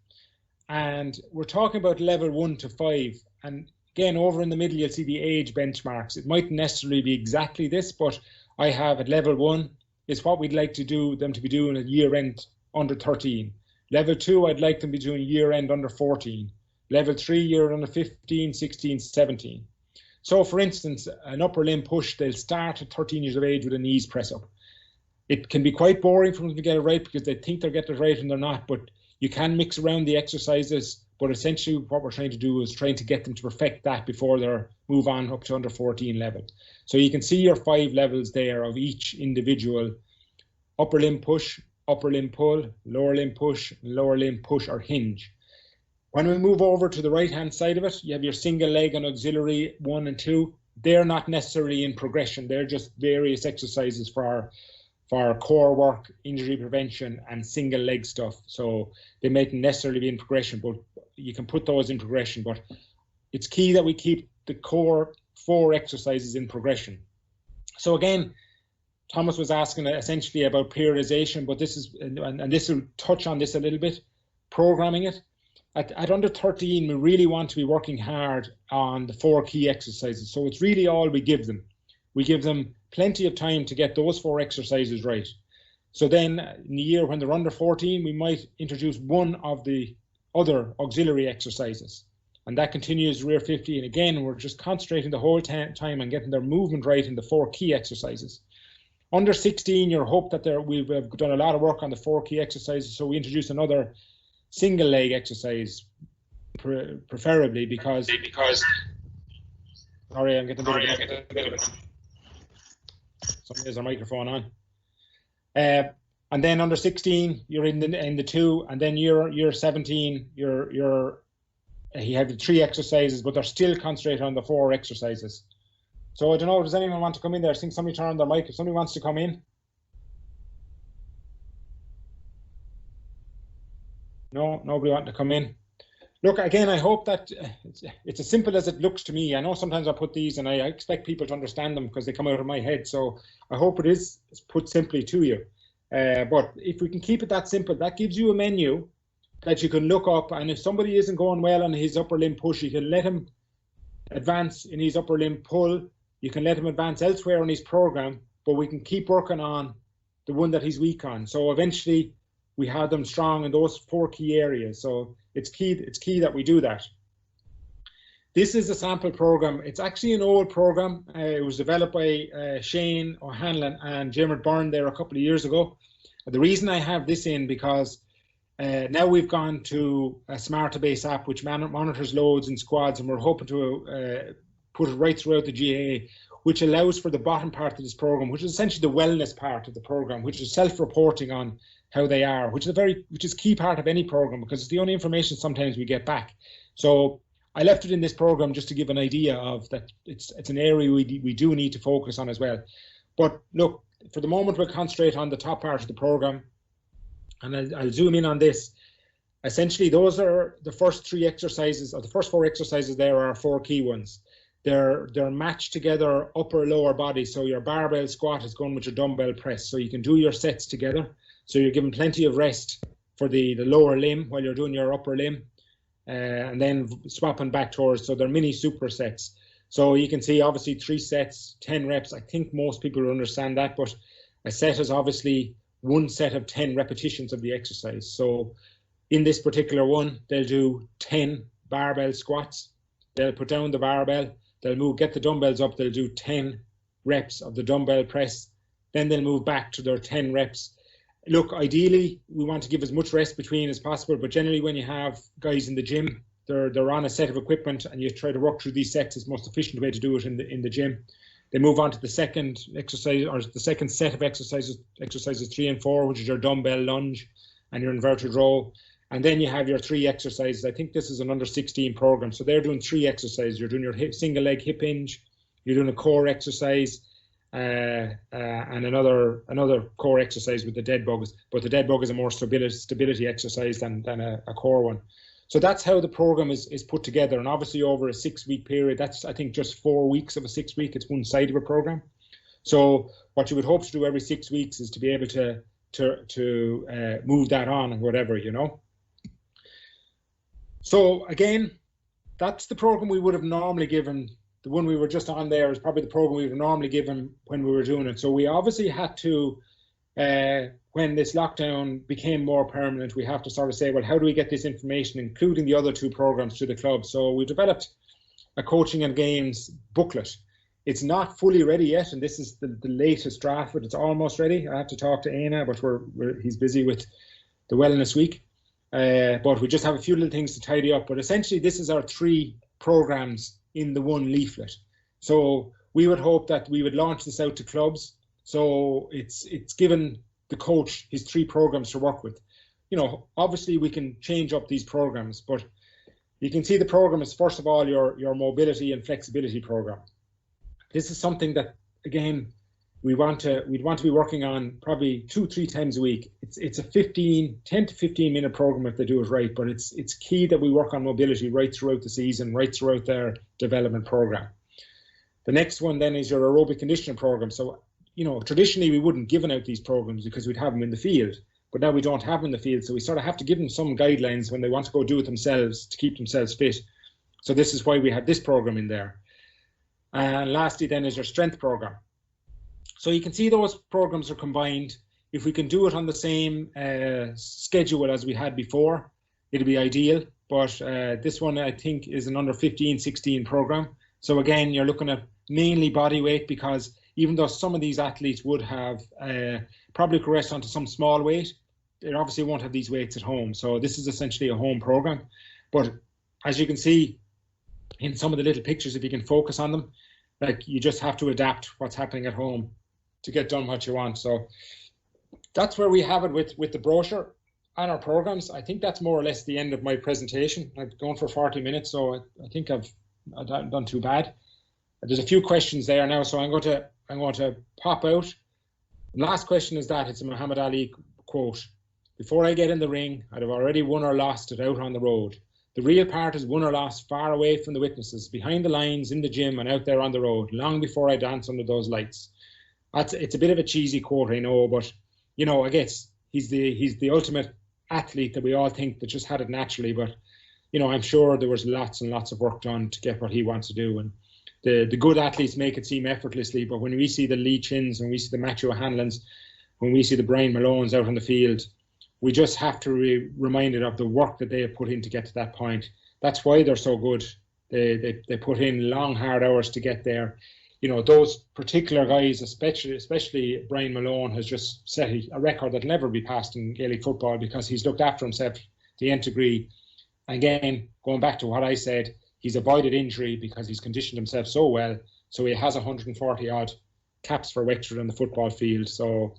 and we're talking about level 1 to 5. And again, over in the middle, you'll see the age benchmarks. It mightn't necessarily be exactly this, but I have at level 1 is what we'd like to do them to be doing at year end under 13. Level 2, I'd like them to be doing year end under 14. Level 3, year under 15, 16, 17. So for instance, an upper limb push, they'll start at 13 years of age with a knees press up. It can be quite boring for them to get it right because they think they're getting it right and they're not, but you can mix around the exercises. But essentially what we're trying to do is trying to get them to perfect that before they move on up to under 14 level. So you can see your 5 levels there of each individual: upper limb push, upper limb pull, lower limb push or hinge. When we move over to the right hand side of it, you have your single leg and auxiliary 1 and 2. They're not necessarily in progression. They're just various exercises for core work, injury prevention, and single leg stuff. So they mightn't necessarily be in progression, but you can put those in progression. But it's key that we keep the core 4 exercises in progression. So again, Thomas was asking essentially about periodization, but this is, and this will touch on this a little bit, programming it. At under 13, we really want to be working hard on the 4 key exercises. So it's really all we give them. We give them plenty of time to get those 4 exercises right. So then in the year when they're under 14, we might introduce one of the other auxiliary exercises. And that continues rear 50. And again, we're just concentrating the whole time on getting their movement right in the 4 key exercises. Under 16, you're hope that we've done a lot of work on the 4 key exercises. So we introduce another single leg exercise, preferably because sorry, I'm getting a bit of it. Somebody has their microphone on. And then under 16, you're in the 2, and then you're 17. You have the 3 exercises, but they're still concentrated on the 4 exercises. So I don't know, does anyone want to come in there? I think somebody turned on their mic. If somebody wants to come in. No, nobody wanting to come in. Look, again, I hope that it's as simple as it looks to me. I know sometimes I put these and I expect people to understand them because they come out of my head. So I hope it is put simply to you. But if we can keep it that simple, that gives you a menu that you can look up. And if somebody isn't going well on his upper limb push, you can let him advance in his upper limb pull. You can let him advance elsewhere in his program, but we can keep working on the one that he's weak on. So eventually we have them strong in those 4 key areas. So it's key that we do that. This is a sample program. It's actually an old program. It was developed by Shane O'Hanlon and Jimmer Byrne there a couple of years ago. The reason I have this in because now we've gone to a Smartabase app which monitors loads and squads, and we're hoping to put it right throughout the GAA, which allows for the bottom part of this program, which is essentially the wellness part of the program, which is self-reporting on how they are, which is key part of any program because it's the only information sometimes we get back. So I left it in this program just to give an idea of that it's an area we do need to focus on as well. But look, for the moment we'll concentrate on the top part of the program, and I'll zoom in on this. Essentially, those are the first 3 exercises, or the first 4 exercises there are 4 key ones. They're matched together upper lower body. So your barbell squat is going with your dumbbell press. So you can do your sets together. So you're given plenty of rest for the lower limb while you're doing your upper limb, and then swapping back towards. So they're mini supersets. So you can see obviously 3 sets, 10 reps. I think most people will understand that, but a set is obviously 1 set of 10 repetitions of the exercise. So in this particular one, they'll do 10 barbell squats. They'll put down the barbell, they'll get the dumbbells up, they'll do 10 reps of the dumbbell press, then they'll move back to their 10 reps. Look, ideally, we want to give as much rest between as possible, but generally when you have guys in the gym, they're on a set of equipment and you try to work through these sets, is the most efficient way to do it in the gym. They move on to the second exercise, or the second set of exercises 3 and 4, which is your dumbbell lunge and your inverted row. And then you have your 3 exercises. I think this is an under 16 program. So they're doing 3 exercises. You're doing your single leg hip hinge, you're doing a core exercise, and another core exercise with the dead bugs. But the dead bug is a more stability exercise than a core one. So that's how the program is put together. And obviously over a 6-week period, that's, I think, just 4 weeks of a 6-week. It's one side of a program. So what you would hope to do every 6 weeks is to be able to move that on and whatever, you know. So again, that's the program we would have normally given. The one we were just on there is probably the program we would have normally given when we were doing it. So we obviously had to, when this lockdown became more permanent, we have to sort of say, well, how do we get this information, including the other 2 programs, to the club? So we developed a coaching and games booklet. It's not fully ready yet, and this is the latest draft, but it's almost ready. I have to talk to Aina, but he's busy with the Wellness Week. But we just have a few little things to tidy up. But essentially, this is our 3 programs in the one leaflet. So we would hope that we would launch this out to clubs. So it's given the coach his 3 programs to work with. You know, obviously we can change up these programs, but you can see the program is, first of all, your mobility and flexibility program. This is something that, again, we'd want to be working on probably 2-3 times a week. It's a 10 to 15 minute program if they do it right, but it's key that we work on mobility right throughout the season, right throughout their development program. The next one then is your aerobic conditioning program. So, you know, traditionally we wouldn't given out these programs because we'd have them in the field, but now we don't have them in the field. So we sort of have to give them some guidelines when they want to go do it themselves to keep themselves fit. So this is why we have this program in there. And lastly then is your strength program. So you can see those programs are combined. If we can do it on the same schedule as we had before, it'll be ideal. But this one, I think, is an under 15-16 program. So again, you're looking at mainly body weight, because even though some of these athletes would have probably progressed onto some small weight, they obviously won't have these weights at home. So this is essentially a home program. But as you can see in some of the little pictures, if you can focus on them, like, you just have to adapt what's happening at home to get done what you want. So that's where we have it with the brochure and our programs. I think that's more or less the end of my presentation. I've gone for 40 minutes, so I think I've done too bad. There's a few questions there now, so I'm going to pop out. The last question is that it's a Muhammad Ali quote: "Before I get in the ring, I'd have already won or lost it out on the road. The real part is won or lost far away from the witnesses, behind the lines, in the gym, and out there on the road, long before I dance under those lights." It's a bit of a cheesy quote, I know, but, you know, I guess he's the ultimate athlete that we all think that just had it naturally. But, you know, I'm sure there was lots and lots of work done to get what he wants to do. And the good athletes make it seem effortlessly, but when we see the Lee Chins, when we see the Matthew O'Hanlons, when we see the Brian Malones out on the field, we just have to be reminded of the work that they have put in to get to that point. That's why they're so good. They put in long, hard hours to get there. You know, those particular guys, especially Brian Malone, has just set a record that'll never be passed in Gaelic football, because he's looked after himself to the nth degree. Again, going back to what I said, he's avoided injury because he's conditioned himself so well. So he has 140 odd caps for Wexford on the football field. So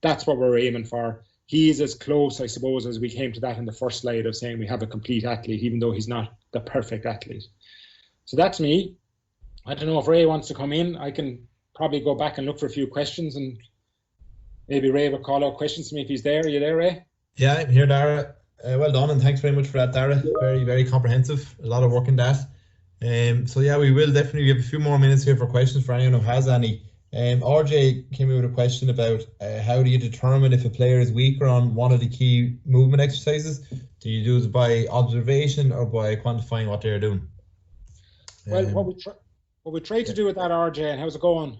that's what we're aiming for. He is as close, I suppose, as we came to that in the first slide of saying we have a complete athlete, even though he's not the perfect athlete. So that's me. I don't know if Ray wants to come in. I can probably go back and look for a few questions, and maybe Ray will call out questions to me if he's there. Are you there, Ray? Yeah, I'm here, Dara. Well done, and thanks very much for that, Dara. Very, very comprehensive. A lot of work in that. So yeah, we will definitely give a few more minutes here for questions for anyone who has any. RJ came in with a question about how do you determine if a player is weaker on one of the key movement exercises? Do you do it by observation or by quantifying what they're doing? Well, what we try to do with that, RJ, and how's it going?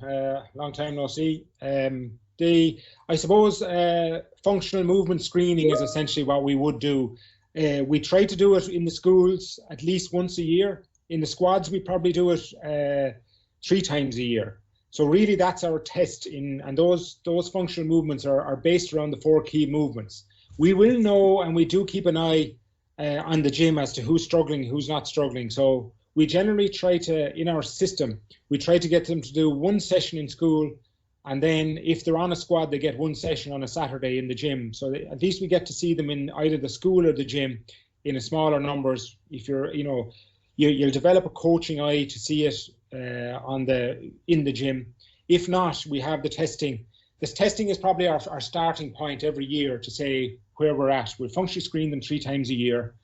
Long time no see. I suppose functional movement screening is essentially what we would do. We try to do it in the schools at least once a year. In the squads, we probably do it 3 times a year. So really, that's our test. And those functional movements are based around the 4 key movements. We will know, and we do keep an eye on the gym as to who's struggling, who's not struggling. So we generally try to, in our system, we try to get them to do 1 session in school, and then if they're on a squad, they get 1 session on a Saturday in the gym. So at least we get to see them in either the school or the gym in a smaller numbers. If you're, you'll develop a coaching eye to see it in the gym. If not, we have the testing. This testing is probably our starting point every year to say where we're at. We'll functionally screen them 3 times a year.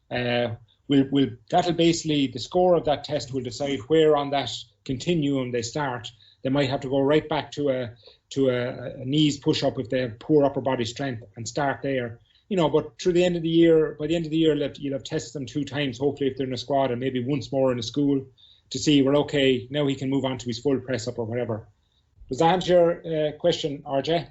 That'll basically, the score of that test will decide where on that continuum they start. They might have to go right back to a knees push-up if they have poor upper body strength and start there. But through the end of the year, by the end of the year, you'll have tested them 2 times, hopefully if they're in a squad, and maybe once more in a school to see, well, okay, now he can move on to his full press-up or whatever. Does that answer your question, RJ?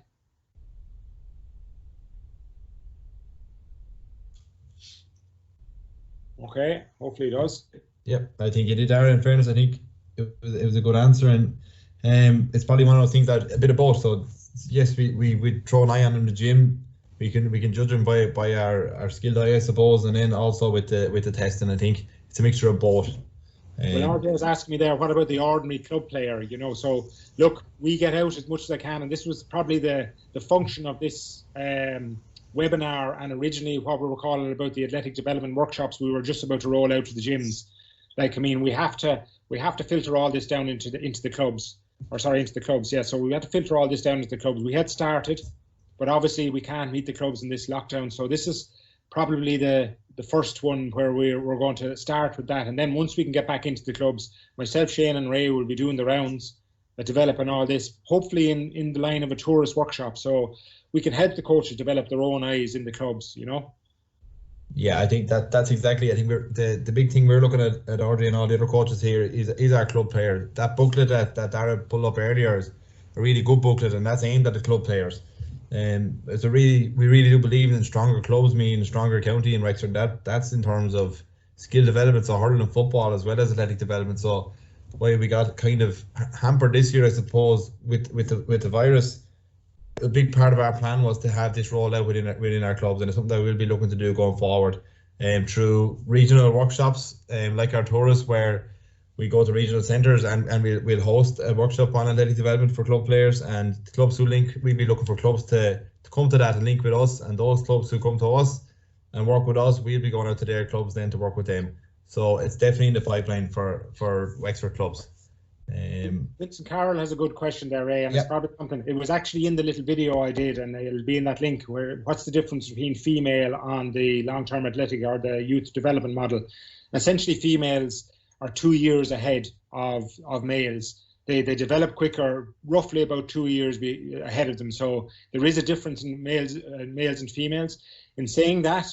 Okay, hopefully it does. Yep, I think you did, Darren. In fairness, I think it was a good answer, and it's probably one of those things that a bit of both. So yes, we throw an eye on in the gym. We can judge them by our skilled eye, I suppose, and then also with the testing. I think it's a mixture of both. Well, RJ was asking me there, what about the ordinary club player? So look, we get out as much as I can, and this was probably the function of this webinar, and originally what we were calling about the athletic development workshops we were just about to roll out to the gyms. We have to filter all this down into the clubs, into the clubs. Yeah, so we had to filter all this down into the clubs. We had started, but obviously we can't meet the clubs in this lockdown. So this is probably the first one where we're going to start with that. And then once we can get back into the clubs, myself, Shane and Ray will be doing the rounds, developing all this, hopefully in the line of a tourist workshop. So we can help the coaches develop their own eyes in the clubs, Yeah, I think that's exactly. I think the big thing we're looking at Audrey and all the other coaches here is our club player. That booklet that Dara pulled up earlier is a really good booklet, and that's aimed at the club players. We really do believe in stronger clubs mean stronger county in Wexford. That's in terms of skill development, so hurling and football as well as athletic development. So why we got kind of hampered this year, I suppose, with the virus. A big part of our plan was to have this rolled out within our clubs, and it's something that we'll be looking to do going forward, through regional workshops, like our tourists, where we go to regional centres and we'll host a workshop on athletic development for club players, and the clubs who link, we'll be looking for clubs to come to that and link with us, and those clubs who come to us and work with us, we'll be going out to their clubs then to work with them. So it's definitely in the pipeline for Wexford clubs. Vincent Carroll has a good question there, Ray, and it's probably something, it was actually in the little video I did, and it'll be in that link, where what's the difference between female on the long-term athletic or the youth development model. Essentially, females are 2 years ahead of males. They develop quicker, roughly about 2 years ahead of them. So there is a difference in males and females. In saying that,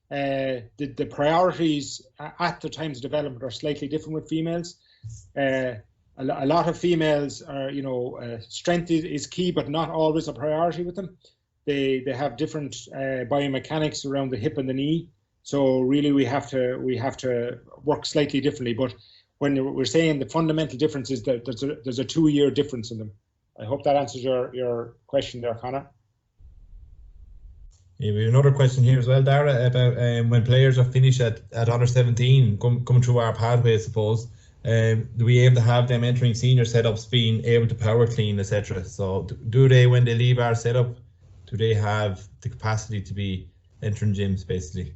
the priorities at the times of development are slightly different with females. A lot of females are, strength is key, but not always a priority with them. They have different biomechanics around the hip and the knee. So really, we have to work slightly differently. But when we're saying the fundamental difference is that there's a 2 year difference in them. I hope that answers your question there, Connor. Yeah, we have another question here as well, Dara, about when players are finished at under 17, coming through our pathway, I suppose. Do we aim to have them entering senior setups, being able to power clean, etc.? So do they, when they leave our setup, do they have the capacity to be entering gyms, basically?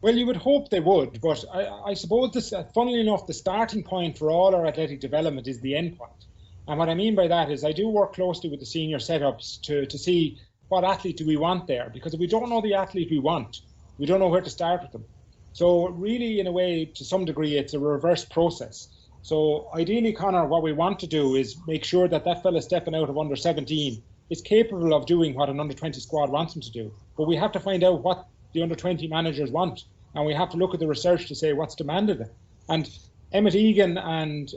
Well, you would hope they would, but I suppose this, funnily enough, the starting point for all our athletic development is the end point. And what I mean by that is I do work closely with the senior setups to see what athlete do we want there, because if we don't know the athlete we want, we don't know where to start with them. So really, in a way, to some degree, it's a reverse process. So ideally, Conor, what we want to do is make sure that that fella stepping out of under 17 is capable of doing what an under 20 squad wants him to do. But we have to find out what the under 20 managers want, and we have to look at the research to say what's demanded. And Emmett Egan and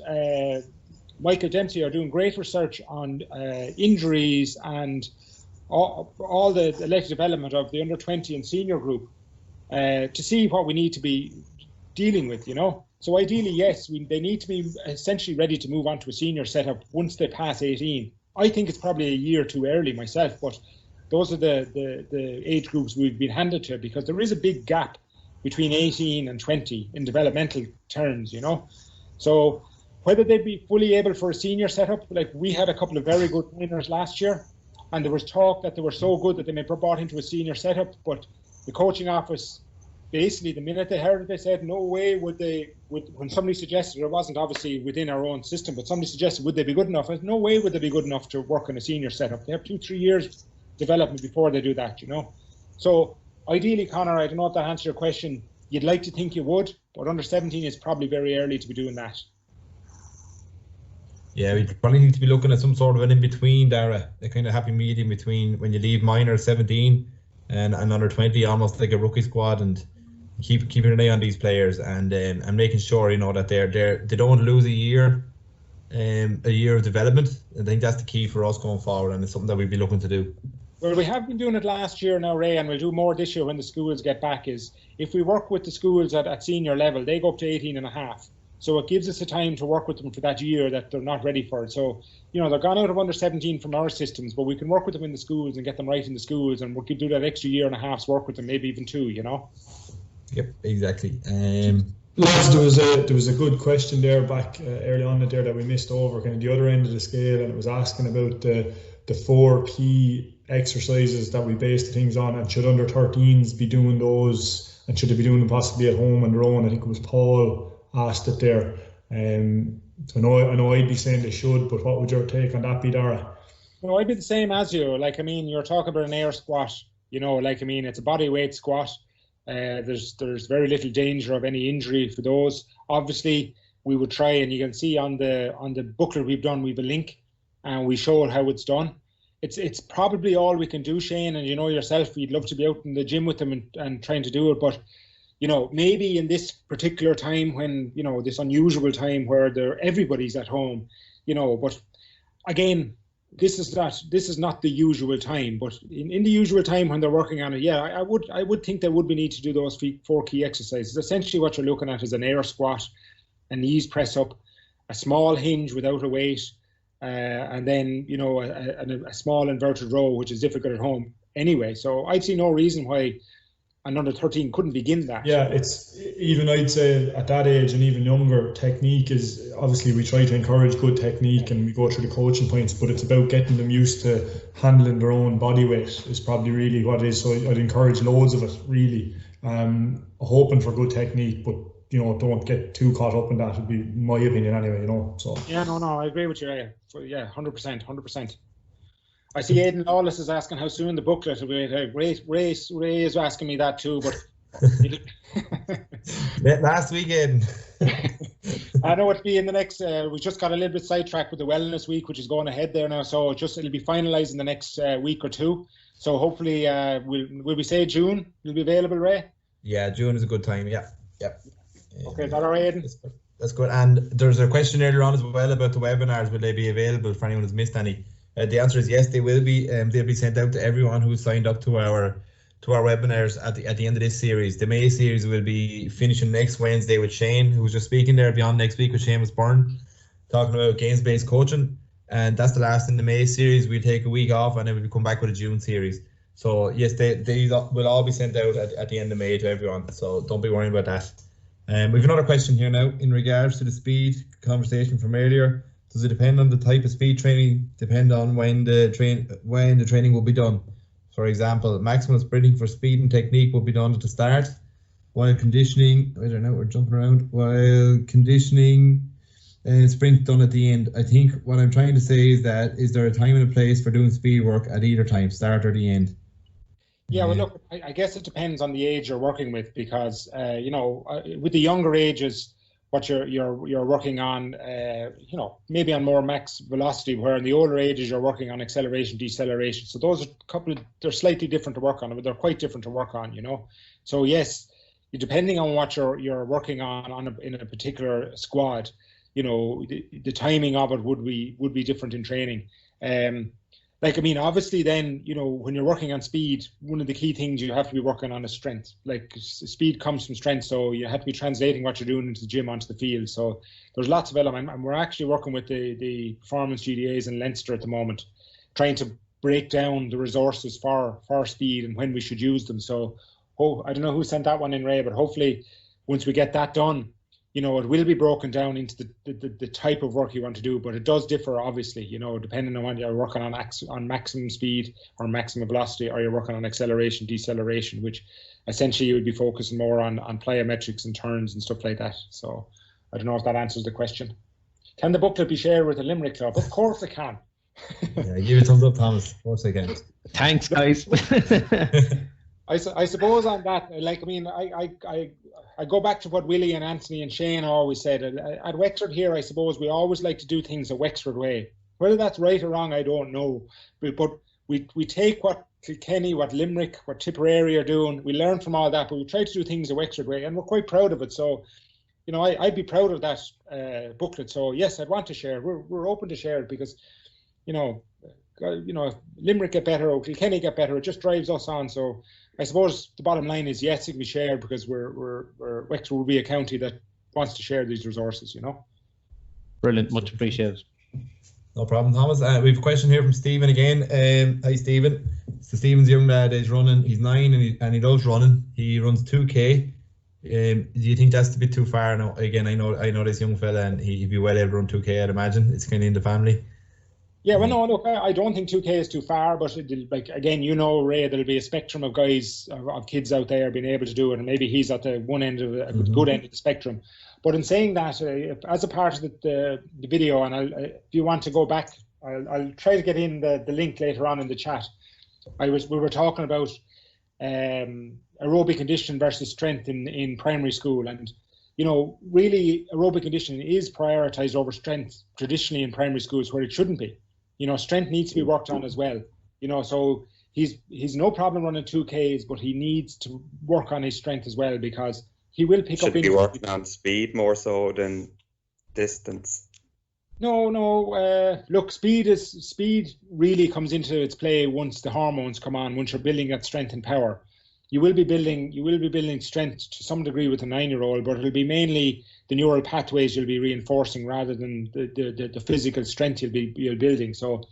Michael Dempsey are doing great research on injuries and all the elective development of the under 20 and senior group to see what we need to be dealing with, you know. So ideally, yes, they need to be essentially ready to move on to a senior setup once they pass 18. I think it's probably a year too early myself, but those are the age groups we've been handed to, because there is a big gap between 18 and 20 in developmental terms, you know. So whether they'd be fully able for a senior setup, like we had a couple of very good trainers last year, and there was talk that they were so good that they may be brought into a senior setup, but the coaching office, basically the minute they heard it, they said no way would they, when somebody suggested, it wasn't obviously within our own system, but somebody suggested would they be good enough, I said, no way would they be good enough to work in a senior setup. They have 2-3 years development before they do that, you know. So ideally, Conor, I don't know if that answers your question. You'd like to think you would, but under 17 is probably very early to be doing that. Yeah, we probably need to be looking at some sort of an in-between, Dara, a kind of happy medium between when you leave minor 17 and under 20, almost like a rookie squad, and keeping an eye on these players and making sure, you know, that they don't lose a year of development. I think that's the key for us going forward, and it's something that we'd be looking to do. Well, we have been doing it last year now, Ray, and we'll do more this year when the schools get back, is if we work with the schools at senior level, they go up to 18 and a half. So it gives us the time to work with them for that year that they're not ready for it. So, you know, they're gone out of under 17 from our systems, but we can work with them in the schools and get them right in the schools, and we could do that extra year and a half's work with them, maybe even 2, you know? Yep, exactly. Lads, there was a good question there back early on there that we missed over, kind of the other end of the scale, and it was asking about the 4 key exercises that we based things on, and should under 13s be doing those, and should they be doing them possibly at home on their own? I think it was Paul asked it there. So I know I'd be saying they should, but what would your take on that be, Dara? No, I'd be the same as you. Like, I mean, you're talking about an air squat, you know, like, I mean, it's a body weight squat. There's very little danger of any injury for those. Obviously, we would try, and you can see on the booklet we've done, we've a link, and we show how it's done. It's probably all we can do, Shane, and you know yourself, we'd love to be out in the gym with them and trying to do it, but you know, maybe in this particular time when, you know, this unusual time where everybody's at home, you know, but again, this is not the usual time, but in the usual time when they're working on it, yeah, I would think they would be need to do those 4 key exercises. Essentially what you're looking at is an air squat, a knees press up, a small hinge without a weight, and then, you know, a small inverted row, which is difficult at home anyway. So I'd see no reason why an under 13 couldn't begin that. Yeah, it's even, I'd say at that age and even younger, technique is, obviously we try to encourage good technique and we go through the coaching points, but it's about getting them used to handling their own body weight is probably really what it is. So I'd encourage loads of it, really. Hoping for good technique, but you know, don't get too caught up in that, would be my opinion anyway, you know. So yeah, no, I agree with you. Yeah, 100%. I see Aidan Lawless is asking how soon the booklet will be. Ray is asking me that too, but last week, Aidan. I know it'll be in the next. We just got a little bit sidetracked with the Wellness Week, which is going ahead there now. So it'll be finalised in the next week or 2. So hopefully, will we say June? Will be available, Ray? Yeah, June is a good time. Yeah. Okay, is that all right, Aidan? That's good. And there's a question earlier on as well about the webinars. Will they be available for anyone who's missed any? The answer is yes, they will be. They'll be sent out to everyone who's signed up to our webinars at the end of this series. The May series will be finishing next Wednesday with Shane, who was just speaking there. Beyond next week with Seamus Byrne, talking about games-based coaching, and that's the last in the May series. We'll take a week off, and then we'll come back with a June series. So yes, they will all be sent out at the end of May to everyone. So don't be worrying about that. We have another question here now in regards to the speed conversation from earlier. Does it depend on the type of speed training? Depend on when the training will be done? For example, maximum sprinting for speed and technique will be done at the start, while conditioning, I don't know, we're jumping around, while conditioning sprint done at the end. I think what I'm trying to say is that, is there a time and a place for doing speed work at either time, start or the end? Yeah, well, look, I guess it depends on the age you're working with, because, you know, with the younger ages, what you're working on, maybe on more max velocity, where in the older ages you're working on acceleration, deceleration. So those are they're slightly different to work on, but they're quite different to work on, So yes, depending on what you're working on in a particular squad, the timing of it would be different in training. Obviously then, when you're working on speed, one of the key things you have to be working on is strength. Like speed comes from strength, so you have to be translating what you're doing into the gym onto the field. So there's lots of element, and we're actually working with the performance GDAs in Leinster at the moment, trying to break down the resources for speed and when we should use them. So, I don't know who sent that one in, Ray, but hopefully once we get that done, it will be broken down into the type of work you want to do, but it does differ, obviously, depending on whether you're working on maximum speed or maximum velocity, or you're working on acceleration, deceleration, which essentially you would be focusing more on plyometrics and turns and stuff like that. So I don't know if that answers the question. Can the booklet be shared with the Limerick Club? Of course it can. Yeah, give it a thumbs up, Thomas. Of course I can. Thanks, guys. I suppose on that, I go back to what Willie and Anthony and Shane always said. At Wexford here, I suppose we always like to do things the Wexford way. Whether that's right or wrong, I don't know. But we take what Kilkenny, what Limerick, what Tipperary are doing. We learn from all that, but we try to do things the Wexford way, and we're quite proud of it. So, I'd be proud of that booklet. So yes, I'd want to share. We're open to share it because, Limerick get better or Kilkenny get better. It just drives us on. So I suppose the bottom line is yes, it can be shared because Wexford will be a county that wants to share these resources. Brilliant, much appreciated. No problem, Thomas. We have a question here from Stephen again. Hi, Stephen. So Stephen's young lad is running. He's 9 and he loves running. He runs 2K. Do you think that's a bit too far? No. Again, I know this young fella, and he'd be well able to run 2K. I'd imagine it's kind of in the family. Yeah, well, no, look, I don't think 2K is too far, but again, Ray, there'll be a spectrum of guys, of kids out there being able to do it, and maybe he's at the one end of a good end of the spectrum. But in saying that, as a part of the video, and if you want to go back, I'll try to get in the link later on in the chat. We were talking about aerobic conditioning versus strength in primary school, and really aerobic conditioning is prioritized over strength traditionally in primary schools, where it shouldn't be. Strength needs to be worked on as well. So he's no problem running 2Ks, but he needs to work on his strength as well, because he will pick up. Should be working on speed more so than distance. No. Look, speed really comes into its play once the hormones come on. Once you're building that strength and power, you will be building strength to some degree with a 9-year-old, but it'll be mainly the neural pathways you'll be reinforcing rather than the physical strength you're building. So,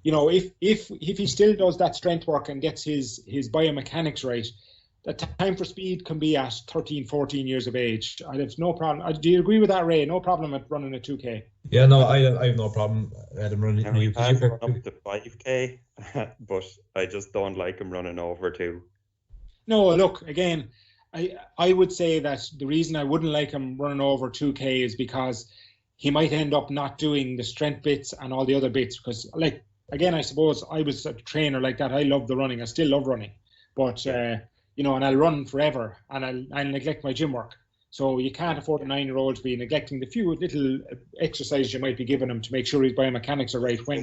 if he still does that strength work and gets his biomechanics right, the time for speed can be at 13, 14 years of age. I have no problem. Do you agree with that, Ray? No problem at running a 2K. Yeah, no, I have no problem at him running. We've had him run up to 5K, but I just don't like him running over 2. No, look, again, I would say that the reason I wouldn't like him running over 2K is because he might end up not doing the strength bits and all the other bits. Because, again, I suppose I was a trainer like that. I love the running. I still love running. But, and I'll run forever, and I'll neglect my gym work. So you can't afford a 9-year-old to be neglecting the few little exercises you might be giving him to make sure his biomechanics are right. When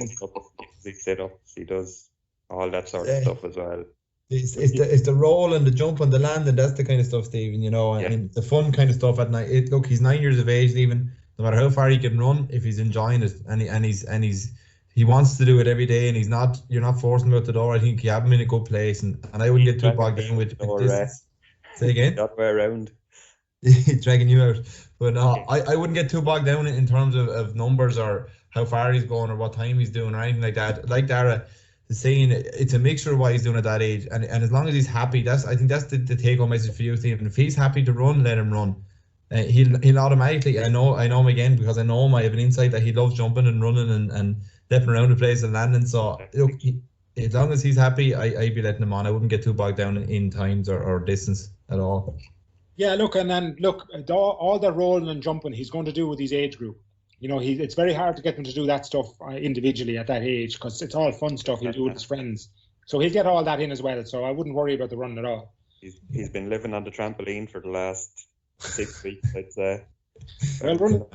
he sit-ups, he does all that sort of stuff as well. It's the roll and the jump and the land, and that's the kind of stuff, Stephen, and the fun kind of stuff at night. Look, he's 9 years of age, Stephen. No matter how far he can run, if he's enjoying it and he wants to do it every day, and you're not forcing him out the door. I think you have him in a good place, and I wouldn't get too bogged down with this. Say again? The other way around. He's dragging you out. But no, I wouldn't get too bogged down in terms of numbers or how far he's going or what time he's doing or anything like that. Like Dara is saying, it's a mixture of what he's doing at that age, and as long as he's happy, I think that's the take-home message for you, Stephen. If he's happy to run, let him run. He'll automatically. I know him again because I know him. I have an insight that he loves jumping and running and leaping around the place and landing. So look, as long as he's happy, I'd be letting him on. I wouldn't get too bogged down in times or distance at all. Yeah, look, and then look, all the rolling and jumping he's going to do with his age group. It's very hard to get them to do that stuff individually at that age, because it's all fun stuff he'll do with his friends. So he'll get all that in as well. So I wouldn't worry about the running at all. He's been living on the trampoline for the last 6 weeks, I'd say. Well,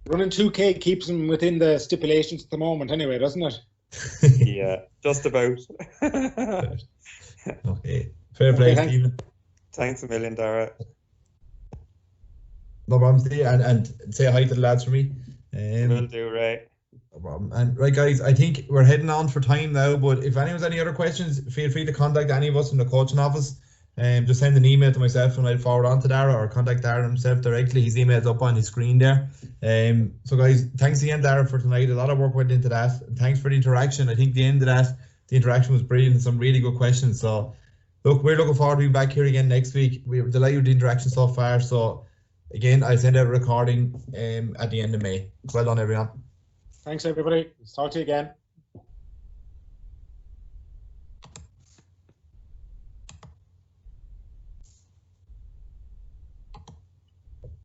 running 2K keeps him within the stipulations at the moment anyway, doesn't it? Yeah, just about. Okay. Fair play, thanks. Stephen. Thanks a million, Dara. No problem, Steve. And say hi to the lads for me. Will do, Ray. No problem. And right, guys, I think we're heading on for time now, but if anyone's any other questions, feel free to contact any of us in the coaching office. Just send an email to myself and I'll forward on to Dara, or contact Dara himself directly. His email's up on his screen there. So guys, thanks again, Dara, for tonight. A lot of work went into that. Thanks for the interaction. I think the end of that, the interaction was brilliant and some really good questions. So look, we're looking forward to being back here again next week. We're delighted with the interaction so far. So again, I'll send out a recording at the end of May. Well done, everyone. Thanks, everybody. Talk to you again.